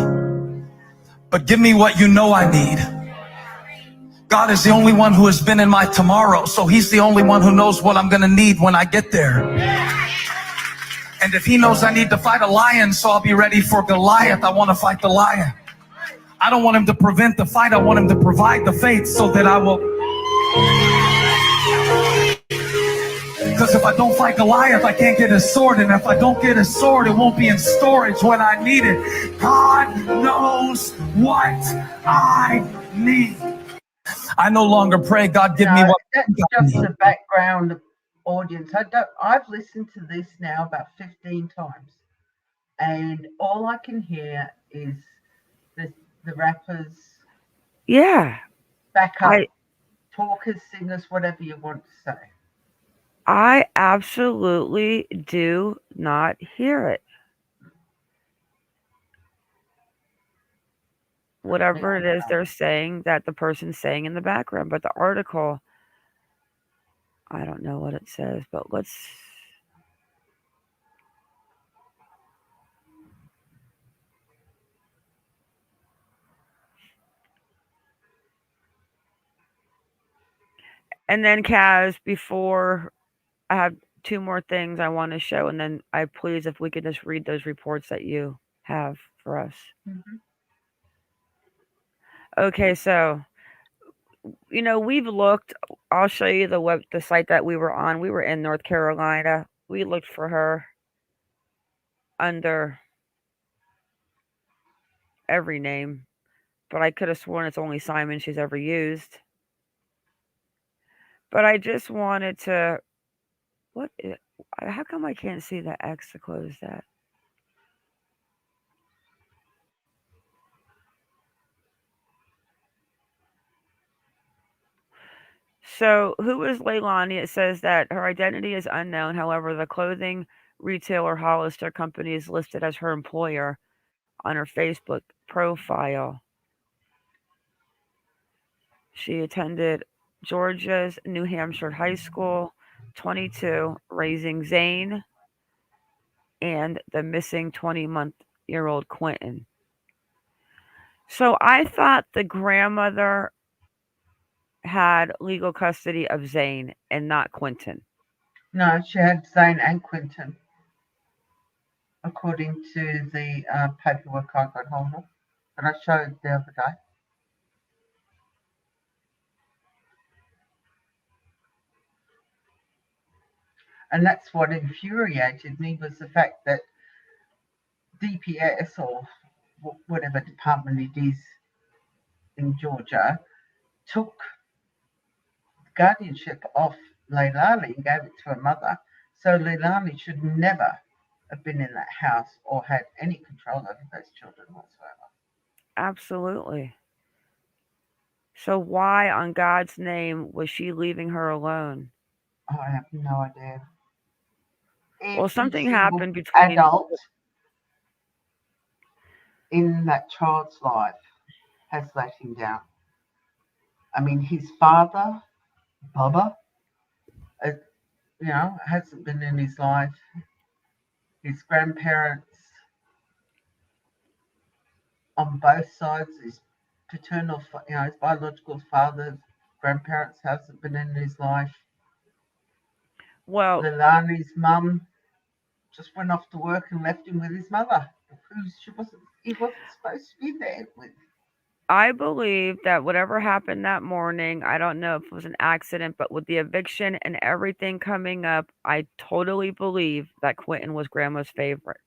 but give me what you know I need. God is the only one who has been in my tomorrow, so he's the only one who knows what I'm going to need when I get there. And if he knows I need to fight a lion, so I'll be ready for Goliath, I want to fight the lion. I don't want him to prevent the fight. I want him to provide the faith so that I will. Because if I don't fight Goliath, I can't get his sword. And if I don't get his sword, it won't be in storage when I need it. God knows what I need. I no longer pray, God, give me what that's just the background audience. I've listened to this now about 15 times. And all I can hear is the rappers. Yeah. Backup, talkers, singers, whatever you want to say. I absolutely do not hear it. whatever it is they're saying that the person's saying in the background. But the article, I don't know what it says, but let's. And then, Kaz, before I have 2 more things I want to show, and then I please if we could just read those reports that you have for us. Mm-hmm. Okay, so we've looked. I'll show you the site that we were on. We were in North Carolina. We looked for her under every name, but I could have sworn it's only Simon she's ever used. But I just wanted to. How come I can't see the X to close that? So, who is Leilani? It says that her identity is unknown. However, the clothing retailer Hollister Company is listed as her employer on her Facebook profile. She attended Georgia's New Hampshire High School, 22, raising Zane and the missing 20-month-old Quinton. So I thought the grandmother had legal custody of Zane and not Quinton. No, she had Zane and Quinton, according to the paperwork I got hold of that I showed the other day. And that's what infuriated me, was the fact that DPS, or whatever department it is in Georgia, took guardianship off Leilani and gave it to her mother. So Leilani should never have been in that house or had any control over those children whatsoever. Absolutely. So why, on God's name, was she leaving her alone? I have no idea. Well, something happened between adult in that child's life has let him down. I mean, his father, Bubba, hasn't been in his life. His grandparents on both sides, his paternal, his biological father, grandparents hasn't been in his life. Well, Leilani's mum just went off to work and left him with his mother, who he wasn't supposed to be there with. I believe that whatever happened that morning, I don't know if it was an accident, but with the eviction and everything coming up, I totally believe that Quinton was Grandma's favorite.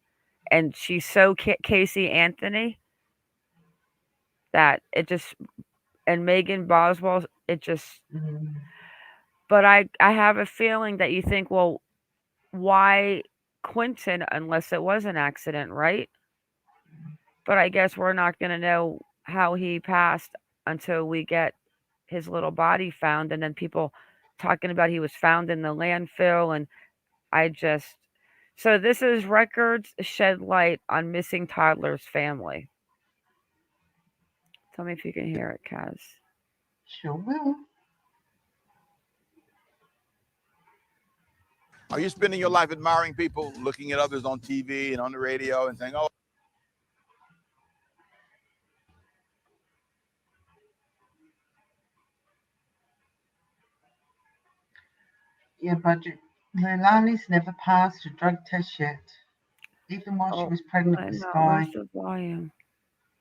And she's so Casey Anthony that it just, and Megan Boswell, it just, but I have a feeling that you think, well, why Quinton unless it was an accident, right? But I guess we're not going to know how he passed until we get his little body found, and then people talking about he was found in the landfill. And so this is Records Shed Light on Missing Toddlers Family. Tell me if you can hear it, Kaz. Sure will. Are you spending your life admiring people, looking at others on TV and on the radio and saying, oh, yeah, but Leilani's never passed a drug test yet, even while she was pregnant with Sky.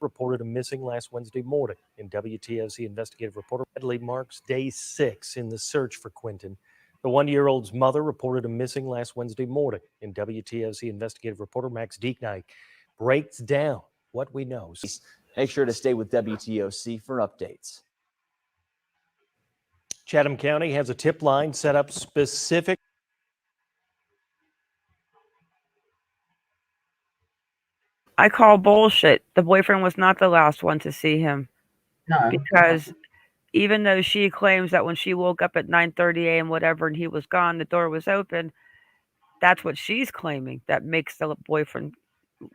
Reported a missing last Wednesday morning. In WTOC investigative reporter Bradley marks day 6 in the search for Quinton. The 1-year-old's mother reported a missing last Wednesday morning. In WTOC investigative reporter Max Dieknight breaks down what we know. Make sure to stay with WTOC for updates. Chatham County has a tip line set up specific. I call bullshit. The boyfriend was not the last one to see him. No. Because even though she claims that when she woke up at 9:30 a.m. whatever and he was gone, the door was open, that's what she's claiming. That makes the boyfriend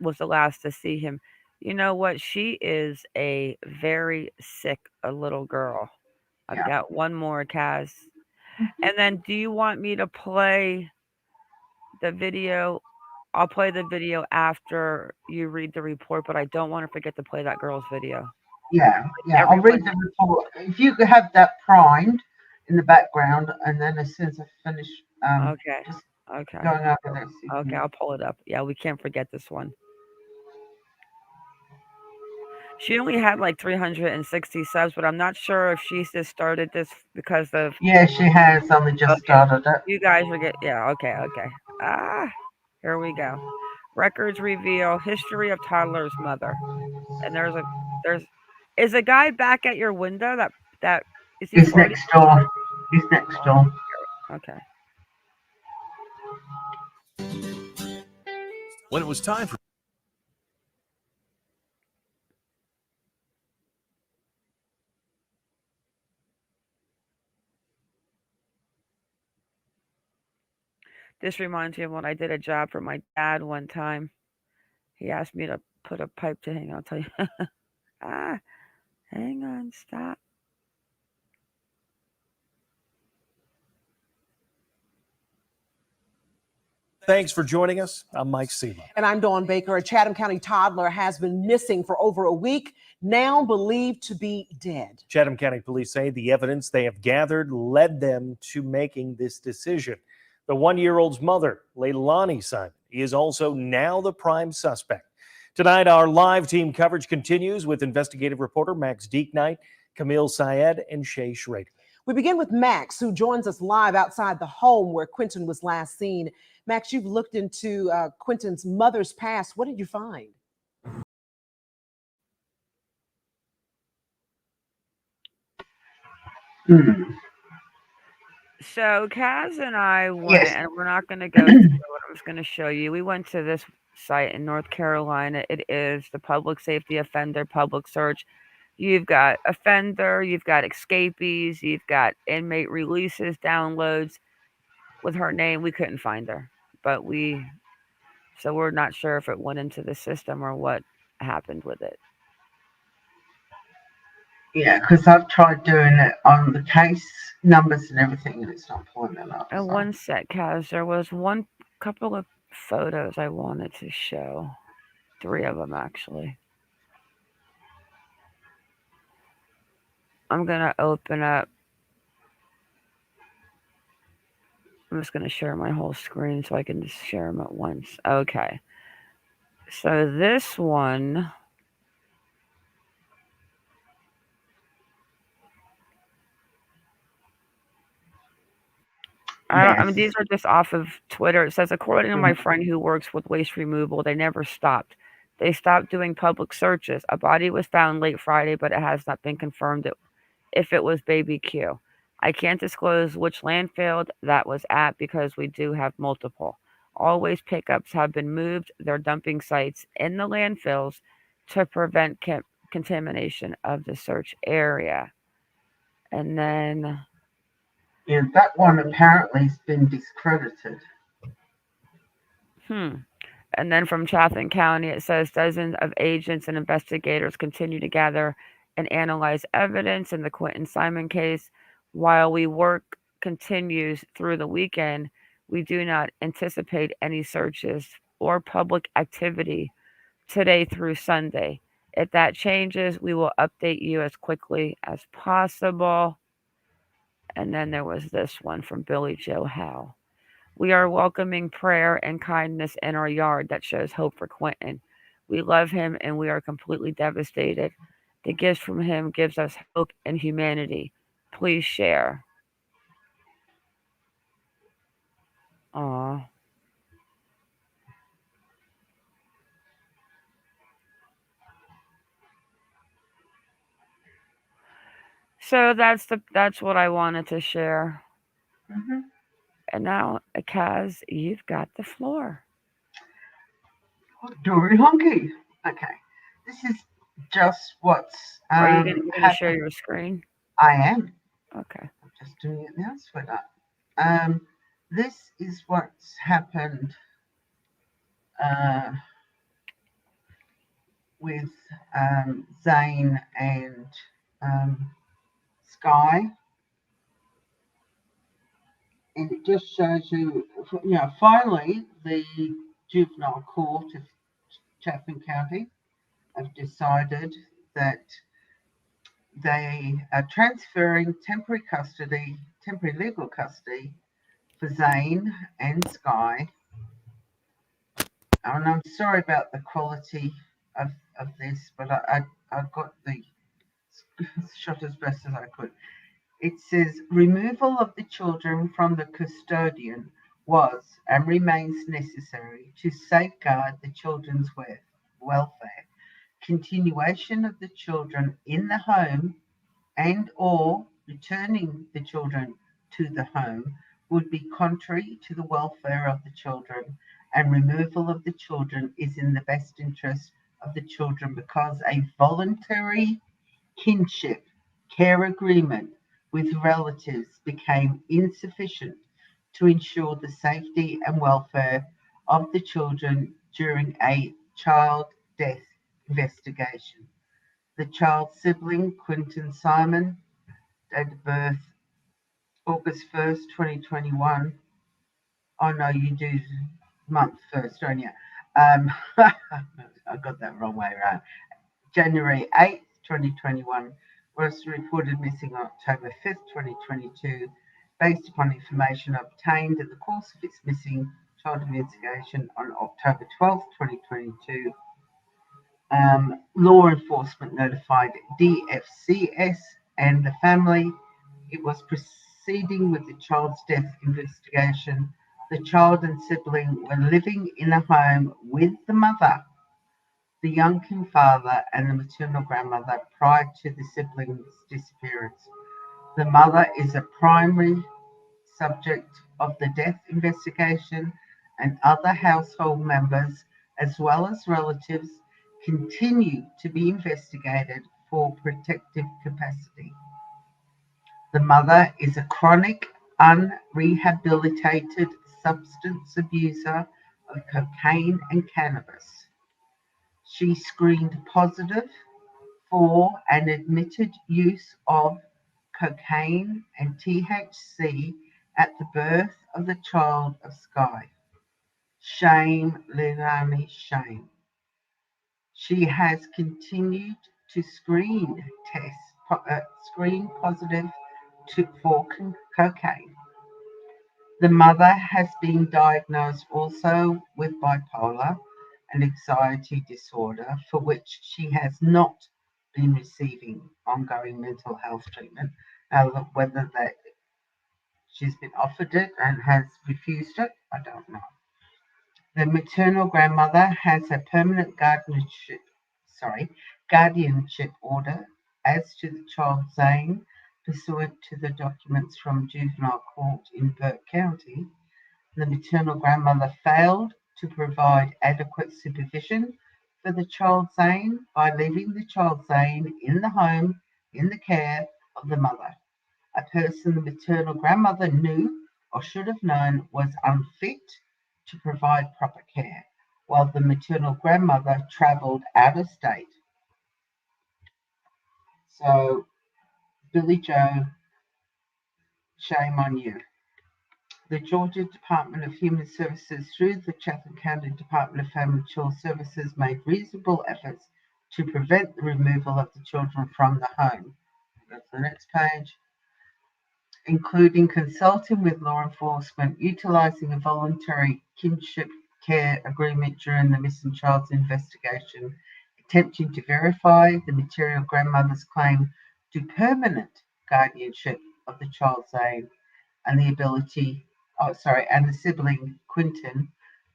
was the last to see him. You know what? She is a very sick little girl. I've Yeah. got one more, Kaz. And then do you want me to play the video? I'll play the video after you read the report, but I don't want to forget to play that girl's video. Yeah. I'll Everyone, read the report. If you could have that primed in the background, and then as soon as I finish, okay, just okay, going over this. okay. I'll pull it up. Yeah, we can't forget this one. She only had like 360 subs, but I'm not sure if she's just started this because of. Yeah, she has only just started it. You guys are yeah, okay. Here we go. Records reveal history of toddler's mother. And there's is a guy back at your window that is he He's flirting? next door. He's next door. Okay. When it was time for This reminds me of when I did a job for my dad one time. He asked me to put a pipe to hang. I'll tell you. Hang on, stop. Thanks for joining us. I'm Mike Sema. And I'm Dawn Baker. A Chatham County toddler has been missing for over a week, now believed to be dead. Chatham County Police say the evidence they have gathered led them to making this decision. The one-year-old's mother, Leilani Simon, is also now the prime suspect. Tonight, our live team coverage continues with investigative reporter Max Deeknight, Camille Syed, and Shay Schrader. We begin with Max, who joins us live outside the home where Quinton was last seen. Max, you've looked into Quinton's mother's past. What did you find? So Kaz and I went, and we're not going to go through what I was going to show you. We went to this site in North Carolina. It is the Public Safety Offender Public Search. You've got offender, you've got escapees, you've got inmate releases, downloads. With her name, we couldn't find her, but so we're not sure if it went into the system or what happened with it. Yeah, because I've tried doing it on the case numbers and everything, and it's not pulling them up. And one sec, Kaz, there was one couple of photos I wanted to show. 3 of them, actually. I'm going to open up. I'm just going to share my whole screen so I can just share them at once. Okay. So this one. I mean, these are just off of Twitter. It says, according to my friend who works with waste removal, they never stopped. They stopped doing public searches. A body was found late Friday, but it has not been confirmed if it was baby Q. I can't disclose which landfill that was at because we do have multiple. All waste pickups have been moved. They're dumping sites in the landfills to prevent contamination of the search area. And then... yeah, that one apparently has been discredited. And then from Chatham County, it says dozens of agents and investigators continue to gather and analyze evidence in the Quinton Simon case. While work continues through the weekend, we do not anticipate any searches or public activity today through Sunday. If that changes, we will update you as quickly as possible. And then there was this one from Billy Joe Howe. We are welcoming prayer and kindness in our yard that shows hope for Quinton. We love him and we are completely devastated. The gift from him gives us hope and humanity. Please share. Aw. So that's what I wanted to share. And now, Kaz, you've got the floor. Dory honky. Okay, this is just what's Are you going to share your screen? I am. Okay. I'm just doing it now, sweetheart. This is what's happened with Zane and Sky. And it just shows you, finally, the juvenile court of Chatham County have decided that they are transferring temporary legal custody for Zane and Sky. And I'm sorry about the quality of this, but I got the shot as best as I could. It says removal of the children from the custodian was and remains necessary to safeguard the children's welfare. Continuation of the children in the home and or returning the children to the home would be contrary to the welfare of the children, and removal of the children is in the best interest of the children because a voluntary kinship care agreement with relatives became insufficient to ensure the safety and welfare of the children during a child death investigation. The child's sibling, Quinton Simon, date of birth August 1st, 2021. Oh no, you do month first, don't you? I got that wrong way around. January 8th, 2021, was reported missing on October 5th, 2022, based upon information obtained in the course of its missing child investigation on October 12th, 2022. Law enforcement notified DFCS and the family. It was proceeding with the child's death investigation. The child and sibling were living in a home with the mother, the youngkin father, and the maternal grandmother prior to the sibling's disappearance. The mother is a primary subject of the death investigation, and other household members, as well as relatives, continue to be investigated for protective capacity. The mother is a chronic, unrehabilitated substance abuser of cocaine and cannabis. She screened positive for an admitted use of cocaine and THC at the birth of the child of Sky. Shame, Leilani, shame. She has continued to screen positive for cocaine. The mother has been diagnosed also with bipolar and anxiety disorder, for which she has not been receiving ongoing mental health treatment. Whether that she's been offered it and has refused it, I don't know. The maternal grandmother has a permanent guardianship order as to the child Zane, pursuant to the documents from juvenile court in Burke County. The maternal grandmother failed to provide adequate supervision for the child Zane by leaving the child Zane in the home in the care of the mother, a person the maternal grandmother knew or should have known was unfit to provide proper care, while the maternal grandmother travelled out of state. So, Billy Joe, shame on you. The Georgia Department of Human Services, through the Chatham County Department of Family and Child Services, made reasonable efforts to prevent the removal of the children from the home. Go to the next page. Including consulting with law enforcement, utilising a voluntary kinship care agreement during the missing child's investigation, attempting to verify the material grandmother's claim to permanent guardianship of the child Zane, and the sibling Quinton,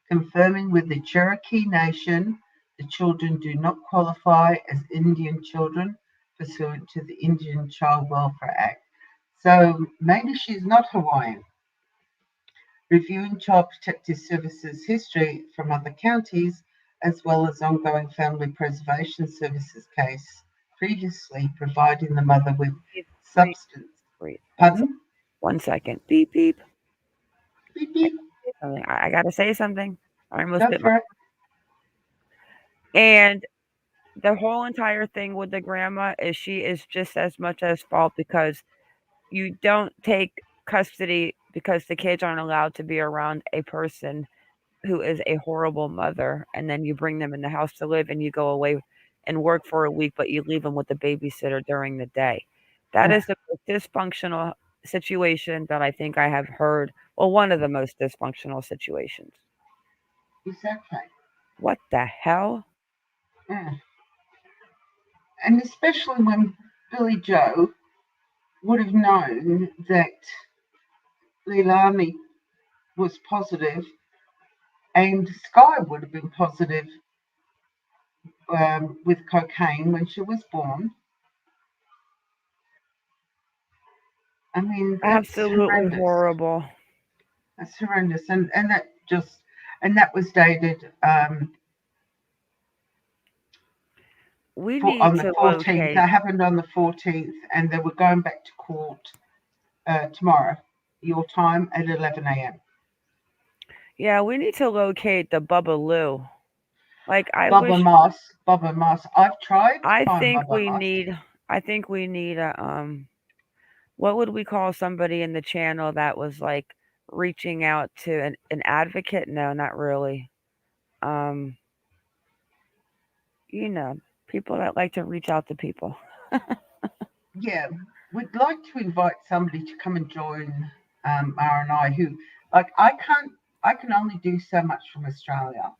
confirming with the Cherokee Nation the children do not qualify as Indian children pursuant to the Indian Child Welfare Act. So maybe she's not Hawaiian. Reviewing Child Protective Services history from other counties, as well as ongoing Family Preservation Services case previously providing the mother with substance. Pardon? 1 second. Beep, beep. Beep, beep. I got to say something. I almost Go bit for it. And the whole entire thing with the grandma is she is just as much as fault because you don't take custody because the kids aren't allowed to be around a person who is a horrible mother, and then you bring them in the house to live and you go away and work for a week, but you leave them with the babysitter during the day. That is the most dysfunctional situation that I think I have heard. Well, one of the most dysfunctional situations. Exactly. What the hell? Yeah. And especially when Billy Joe would have known that Leilani was positive and Sky would have been positive with cocaine when she was born. I mean, that's Absolutely horrendous. horrible. That's horrendous, and that was dated We need on the to 14th. locate. That happened on the 14th, and they were going back to court tomorrow, your time, at 11 a.m. Yeah, we need to locate the Bubba Lou. Like I Bubba wish. Moss. I've tried to I find think Bubba we Moss. need. I think we need a What would we call somebody in the channel that was like reaching out to an advocate? No, not really. Um, you know, people that like to reach out to people. Yeah, we'd like to invite somebody to come and join R&I who, like, I can only do so much from Australia.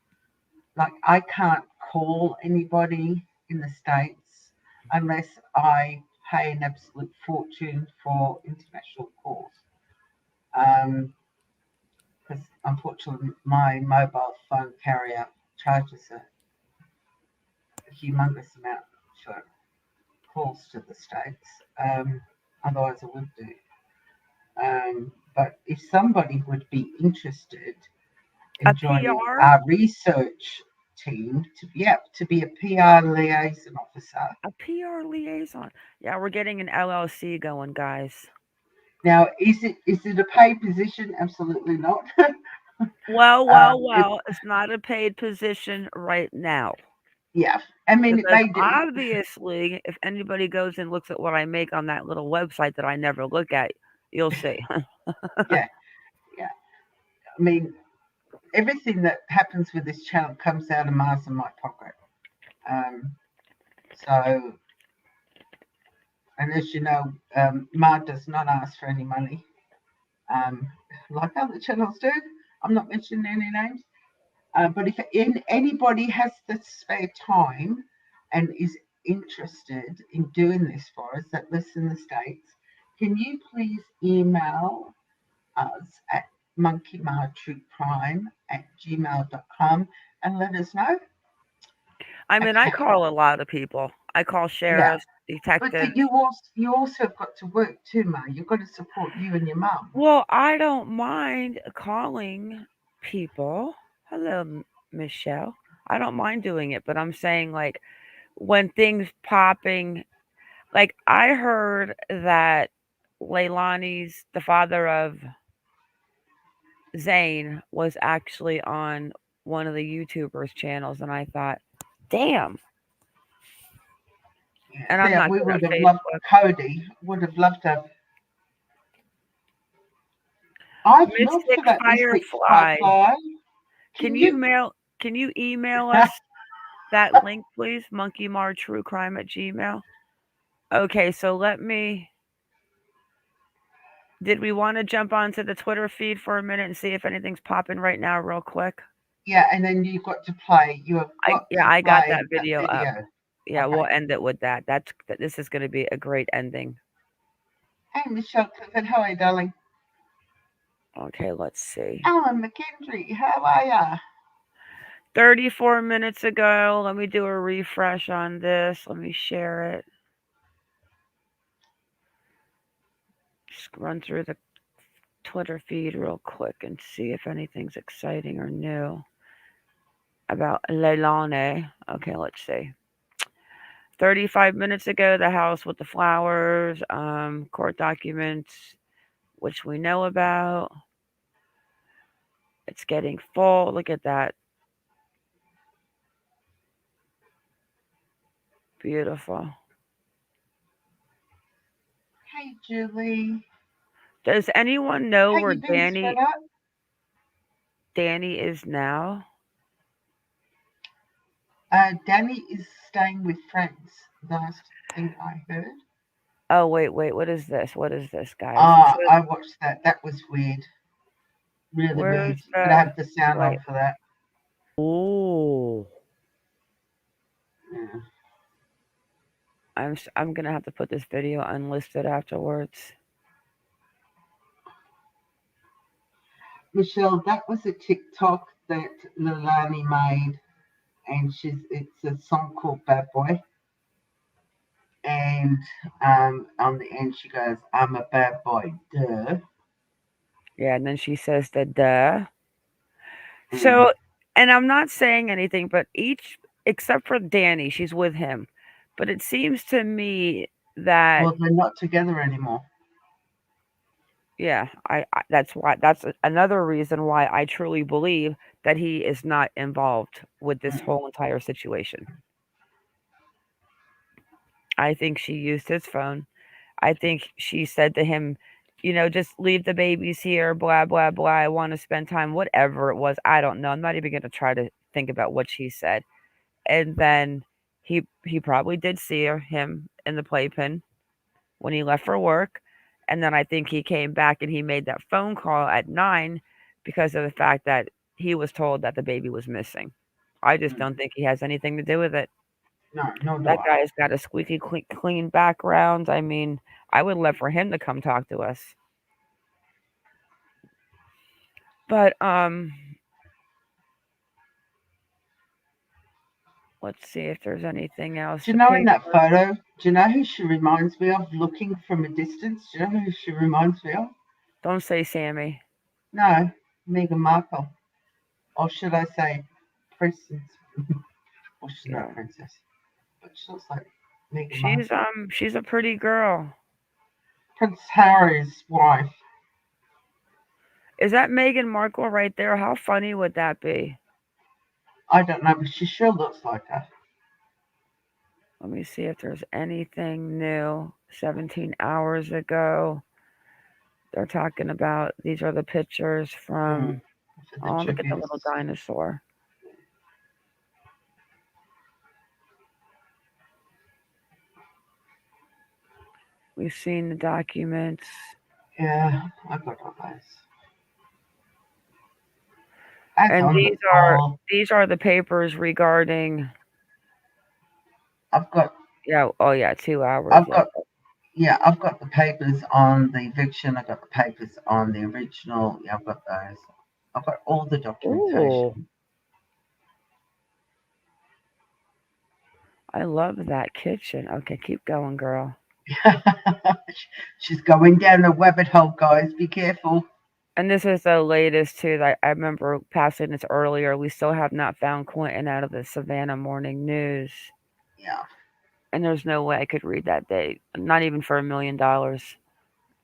Like, I can't call anybody in the States unless I pay an absolute fortune for international calls. Because unfortunately, my mobile phone carrier charges a humongous amount for calls to the States. Otherwise, I would do. But if somebody would be interested in joining PR? our research team to be a PR liaison officer. A PR liaison. Yeah, we're getting an LLC going, guys. Now, is it a paid position? Absolutely not. Well, it's not a paid position right now. Yeah, I mean, it may do. Obviously, if anybody goes and looks at what I make on that little website that I never look at, you'll see. Yeah. I mean, everything that happens with this channel comes out of Mars in my pocket. So, and as you know, Mar does not ask for any money, like other channels do. I'm not mentioning any names. But if anybody has the spare time and is interested in doing this for us that lives in the States, can you please email us at monkiemartruecrime@gmail.com and let us know? I mean, I call a lot of people. I call sheriffs, detectives. But you also have got to work too, Ma. You've got to support you and your mum. Well, I don't mind calling people. Hello, Michelle. I don't mind doing it, but I'm saying like when things popping, like I heard that Leilani's the father of Zane was actually on one of the YouTubers' channels, and I thought, damn. And I'm not we good would at have loved Cody. Would have loved to. I've looked for that this week, Firefly. Can you email us that link, please? MonkieMarTrueCrime@gmail. Okay, so did we want to jump onto the Twitter feed for a minute and see if anything's popping right now real quick? Yeah, and then you've got to play. I got that video up. Yeah, okay. We'll end it with that. This is going to be a great ending. Hey, Michelle Clifford, how are you, darling? Okay, let's see. Alan McKendry, how are ya? 34 minutes ago. Let me do a refresh on this. Let me share it. Just run through the Twitter feed real quick and see if anything's exciting or new about Leilani. Okay, let's see. 35 minutes ago, the house with the flowers, court documents, which we know about. It's getting full. Look at that. Beautiful. Hey, Julie. Does anyone know Hey, where you been straight up? Danny is now? Danny is staying with friends. Last thing I heard. Oh, wait. What is this? What is this, guys? I watched that. That was weird. Really weird. You gotta have the sound on for that. Oh. Yeah. I'm gonna have to put this video unlisted afterwards. Michelle, that was a TikTok that Leilani made, and it's a song called Bad Boy. And on the end she goes, "I'm a bad boy, duh." Yeah, and then she says the duh. So, and I'm not saying anything, but except for Danny, she's with him. But it seems to me that Well, they're not together anymore. Yeah, that's another reason why I truly believe that he is not involved with this whole entire situation. I think she used his phone. I think she said to him, just leave the babies here, blah, blah, blah. I want to spend time, whatever it was. I don't know. I'm not even going to try to think about what she said. And then he probably did see him in the playpen when he left for work. And then I think he came back and he made that phone call at 9 because of the fact that he was told that the baby was missing. I just don't think he has anything to do with it. No, That guy's got a squeaky clean background. I mean, I would love for him to come talk to us. But let's see if there's anything else. Do you know in that photo, do you know who she reminds me of looking from a distance? Do you know who she reminds me of? Don't say Sammy. No, Meghan Markle. Or should I say Princess? Well, she's not a princess. But she looks like Meghan Markle. She's a pretty girl. Prince Harry's wife. Is that Meghan Markle right there? How funny would that be? I don't know, but she sure looks like her. Let me see if there's anything new. 17 hours ago. They're talking about, these are the pictures from, look at the little dinosaur. We've seen the documents. Yeah, I got all those. And these are the papers regarding. I've got. Yeah. Oh yeah, 2 hours. I've got the papers on the eviction. I've got the papers on the original. Yeah, I've got those. I've got all the documentation. Ooh. I love that kitchen. Okay, keep going, girl. She's going down a rabbit hole, guys. Be careful. And this is the latest too. That I remember passing this earlier. We still have not found Quinton out of the Savannah Morning News. Yeah. And there's no way I could read that date. Not even for $1 million.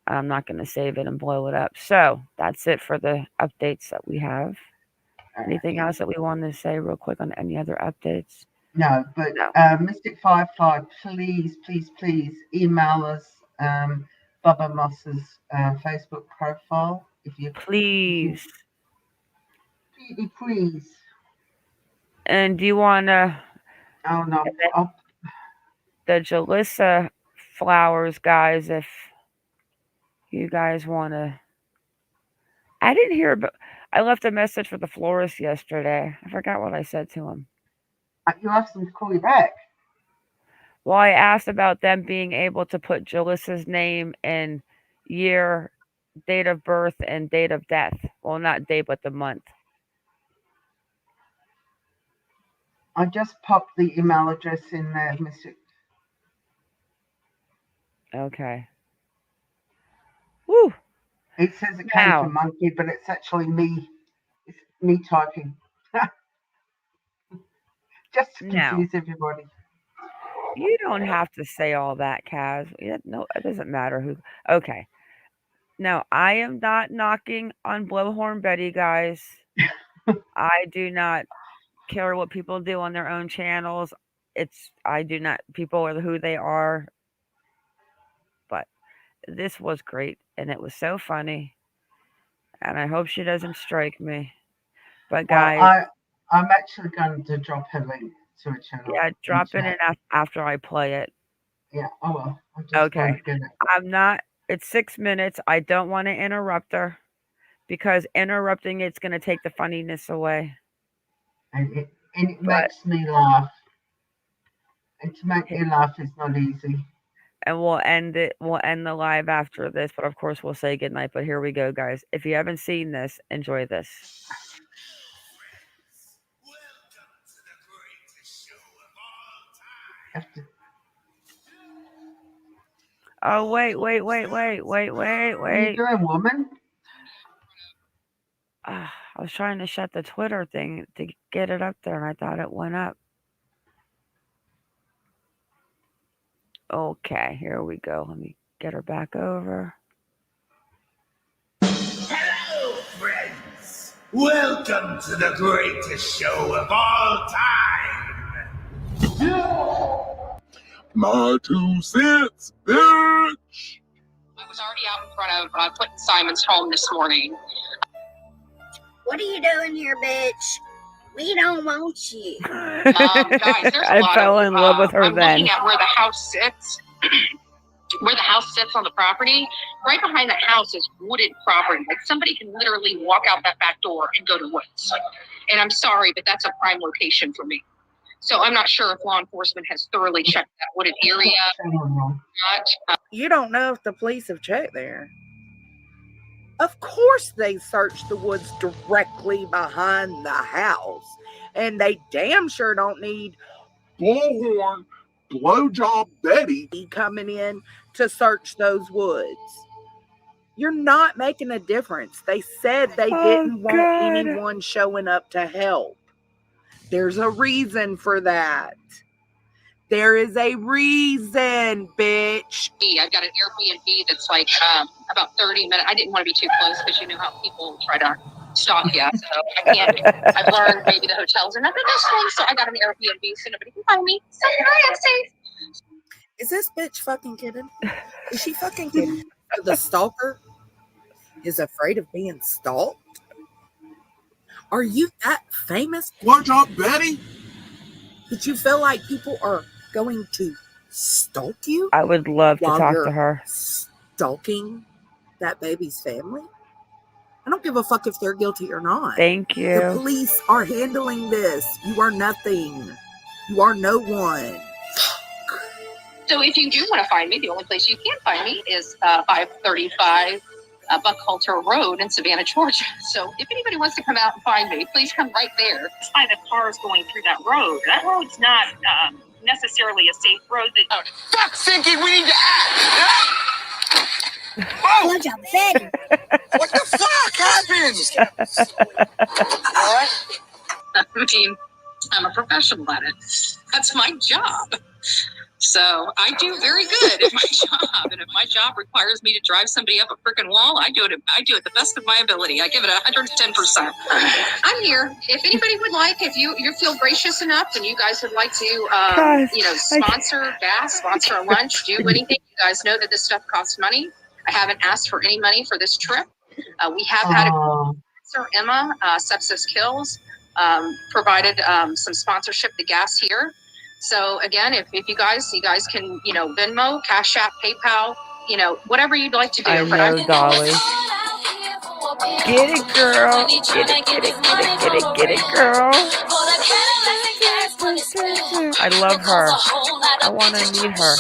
I'm not going to save it and blow it up. So that's it for the updates that we have. Anything else that we want to say real quick on any other updates? No, but Mystic Firefly, please email us Bubba Moss's Facebook profile if you please. Please. And do you want to? Oh no. The Jolissa flowers, guys. If you guys want to, I didn't hear, but I left a message for the florist yesterday. I forgot what I said to him. You asked them to call you back. Well, I asked about them being able to put Jolissa's name and year, date of birth, and date of death. Well, not date, but the month. I just popped the email address in there, Mystic. Okay. Woo. It says it came from Monkey, but it's actually me. It's me typing. Just to confuse everybody. You don't have to say all that, Kaz. No, it doesn't matter who. Okay. Now, I am not knocking on Blowhorn Betty, guys. I do not care what people do on their own channels. I do not, people are who they are, but this was great, and it was so funny, and I hope she doesn't strike me. But guys, well, I'm actually going to drop her link to a channel. Yeah, drop it in after I play it. Yeah, I will. Okay. I'm not, it's 6 minutes. I don't want to interrupt her because interrupting it's going to take the funniness away. And it makes me laugh. And to make me laugh is not easy. And we'll end the live after this, but of course we'll say goodnight. But here we go, guys. If you haven't seen this, enjoy this. Oh, wait. What are you doing, woman? I was trying to shut the Twitter thing to get it up there, and I thought it went up. Okay, here we go. Let me get her back over. Hello, friends. Welcome to the greatest show of all time. My 2 cents, bitch. I was already out in front of Quinton Simon's home this morning. What are you doing here, bitch? We don't want you. Guys, there's a lot fell in love with her I'm then. looking at where the house sits. Where the house sits on the property, right behind the house is wooded property. Like somebody can literally walk out that back door and go to woods. And I'm sorry, but that's a prime location for me. So I'm not sure if law enforcement has thoroughly checked that wooded area. You don't know if the police have checked there. Of course they searched the woods directly behind the house. And they damn sure don't need Bullhorn, blowjob Betty coming in to search those woods. You're not making a difference. They said they didn't want anyone showing up to help. There's a reason for that. There is a reason, bitch. I've got an Airbnb that's like about 30 minutes. I didn't want to be too close because you know how people try to stalk you. So I can't. I've learned maybe the hotels are not the best things. So I got an Airbnb so nobody can find me. So I am safe. Is this bitch fucking kidding? Is she fucking kidding? The stalker is afraid of being stalked? Are you that famous? Blowjob Betty? Did you feel like people are going to stalk you? I would love to talk to her. Stalking that baby's family? I don't give a fuck if they're guilty or not. Thank you. The police are handling this. You are nothing. You are no one. So if you do want to find me, the only place you can find me is 535 Buckhalter Road in Savannah, Georgia. So if anybody wants to come out and find me, please come right there. That's why the cars going through that road. That road's not necessarily a safe road. Fuck, thinking we need to act. Whoa! What the fuck happened? What? I mean, I'm a professional at it. That's my job. So I do very good at my job. And if my job requires me to drive somebody up a freaking wall, I do it the best of my ability. I give it 110%. I'm here. If anybody would like, if you feel gracious enough and you guys would like to, sponsor gas, sponsor a lunch, do anything. You guys know that this stuff costs money. I haven't asked for any money for this trip. We have had a sponsor, Emma, Sepsis Kills, provided some sponsorship to gas here. So again, if you guys can, Venmo, Cash App, PayPal, whatever you'd like to do. I know, Dolly. Get it, girl. Get it, girl. I love her. I want to meet her.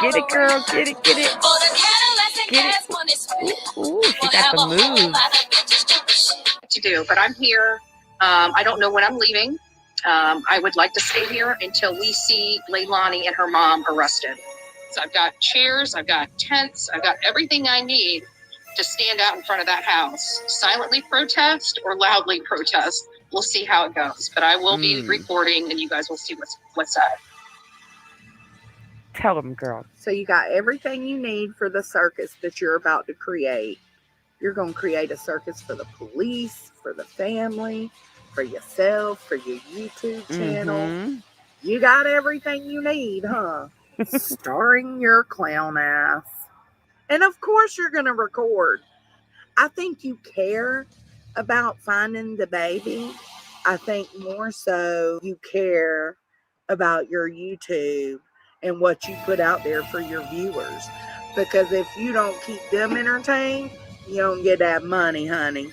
Get it, girl. Get it. Get it. Ooh, she got the moves. To do, but I'm here. I don't know when I'm leaving. I would like to stay here until we see Leilani and her mom arrested. So I've got chairs, I've got tents, I've got everything I need to stand out in front of that house. Silently protest or loudly protest. We'll see how it goes. But I will be reporting and you guys will see what's up. Tell them, girl. So you got everything you need for the circus that you're about to create. You're going to create a circus for the police, for the family, for yourself, for your YouTube channel. You got everything you need, huh? Starring your clown ass. And of course you're going to record. I think you care about finding the baby. I think more so you care about your YouTube and what you put out there for your viewers. Because if you don't keep them entertained, you don't get that money, honey.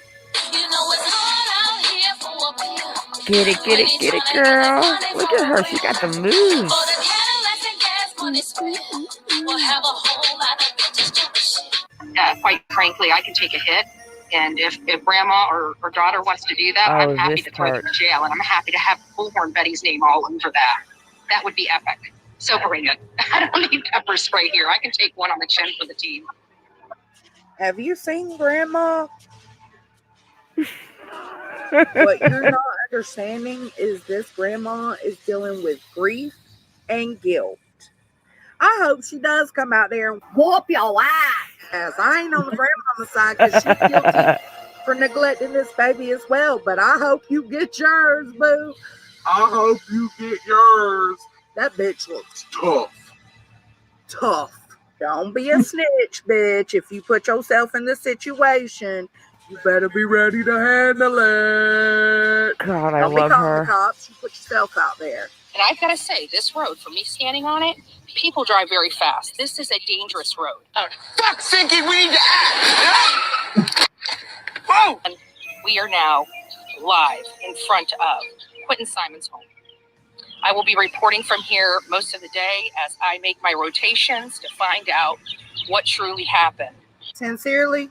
Get it, girl. Look at her. She got the moves. Quite frankly, I can take a hit. And if grandma or daughter wants to do that, I'm happy to throw them in jail. And I'm happy to have Bullhorn Betty's name all over that. That would be epic. So bring it. I don't need pepper spray here. I can take one on the chin for the team. Have you seen Grandma? What you're not understanding is this grandma is dealing with grief and guilt. I hope she does come out there and whoop your ass. I ain't on the grandmama side because she's guilty for neglecting this baby as well. But I hope you get yours, boo. I hope you get yours. That bitch looks tough. Tough. Don't be a snitch, bitch. If you put yourself in this situation, you better be ready to handle it. God, I Don't love be calling her. the cops. You put yourself out there. And I've got to say, this road, for me standing on it, people drive very fast. This is a dangerous road. Oh, fuck, thinking we need to act. Whoa! And we are now live in front of Quinton Simon's home. I will be reporting from here most of the day as I make my rotations to find out what truly happened. Sincerely,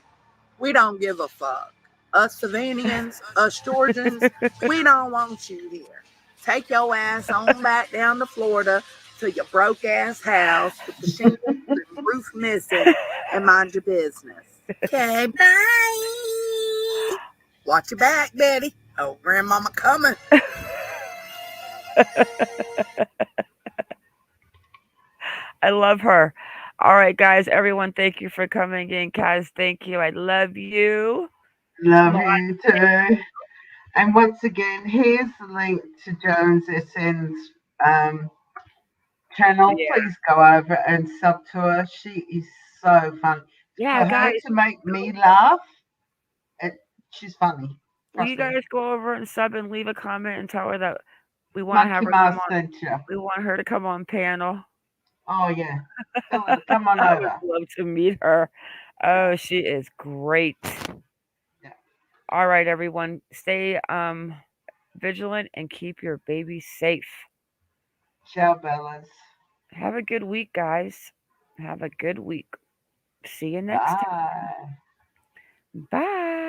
we don't give a fuck. Us Savannahans, us Georgians, we don't want you here. Take your ass on back down to Florida to your broke ass house with the shingles and roof missing and mind your business. Okay, bye. Watch your back, Betty. Oh, grandmama coming. I love her. All right, guys, everyone, thank you for coming in. Kaz, thank you. I love you. Love you too. And once again, here's the link to Jones SN's channel. Yeah. Please go over and sub to her. She is so fun. Yeah, For guys. her to make me laugh, she's funny. Will you guys go over and sub and leave a comment and tell her that we want to have her come on? We want her to come on panel. Oh yeah, tell her to come on I over. would love to meet her. Oh, she is great. Yeah. All right, everyone, stay vigilant and keep your baby safe. Ciao, Bellas. Have a good week, guys. Have a good week. See you next time. Bye. Bye.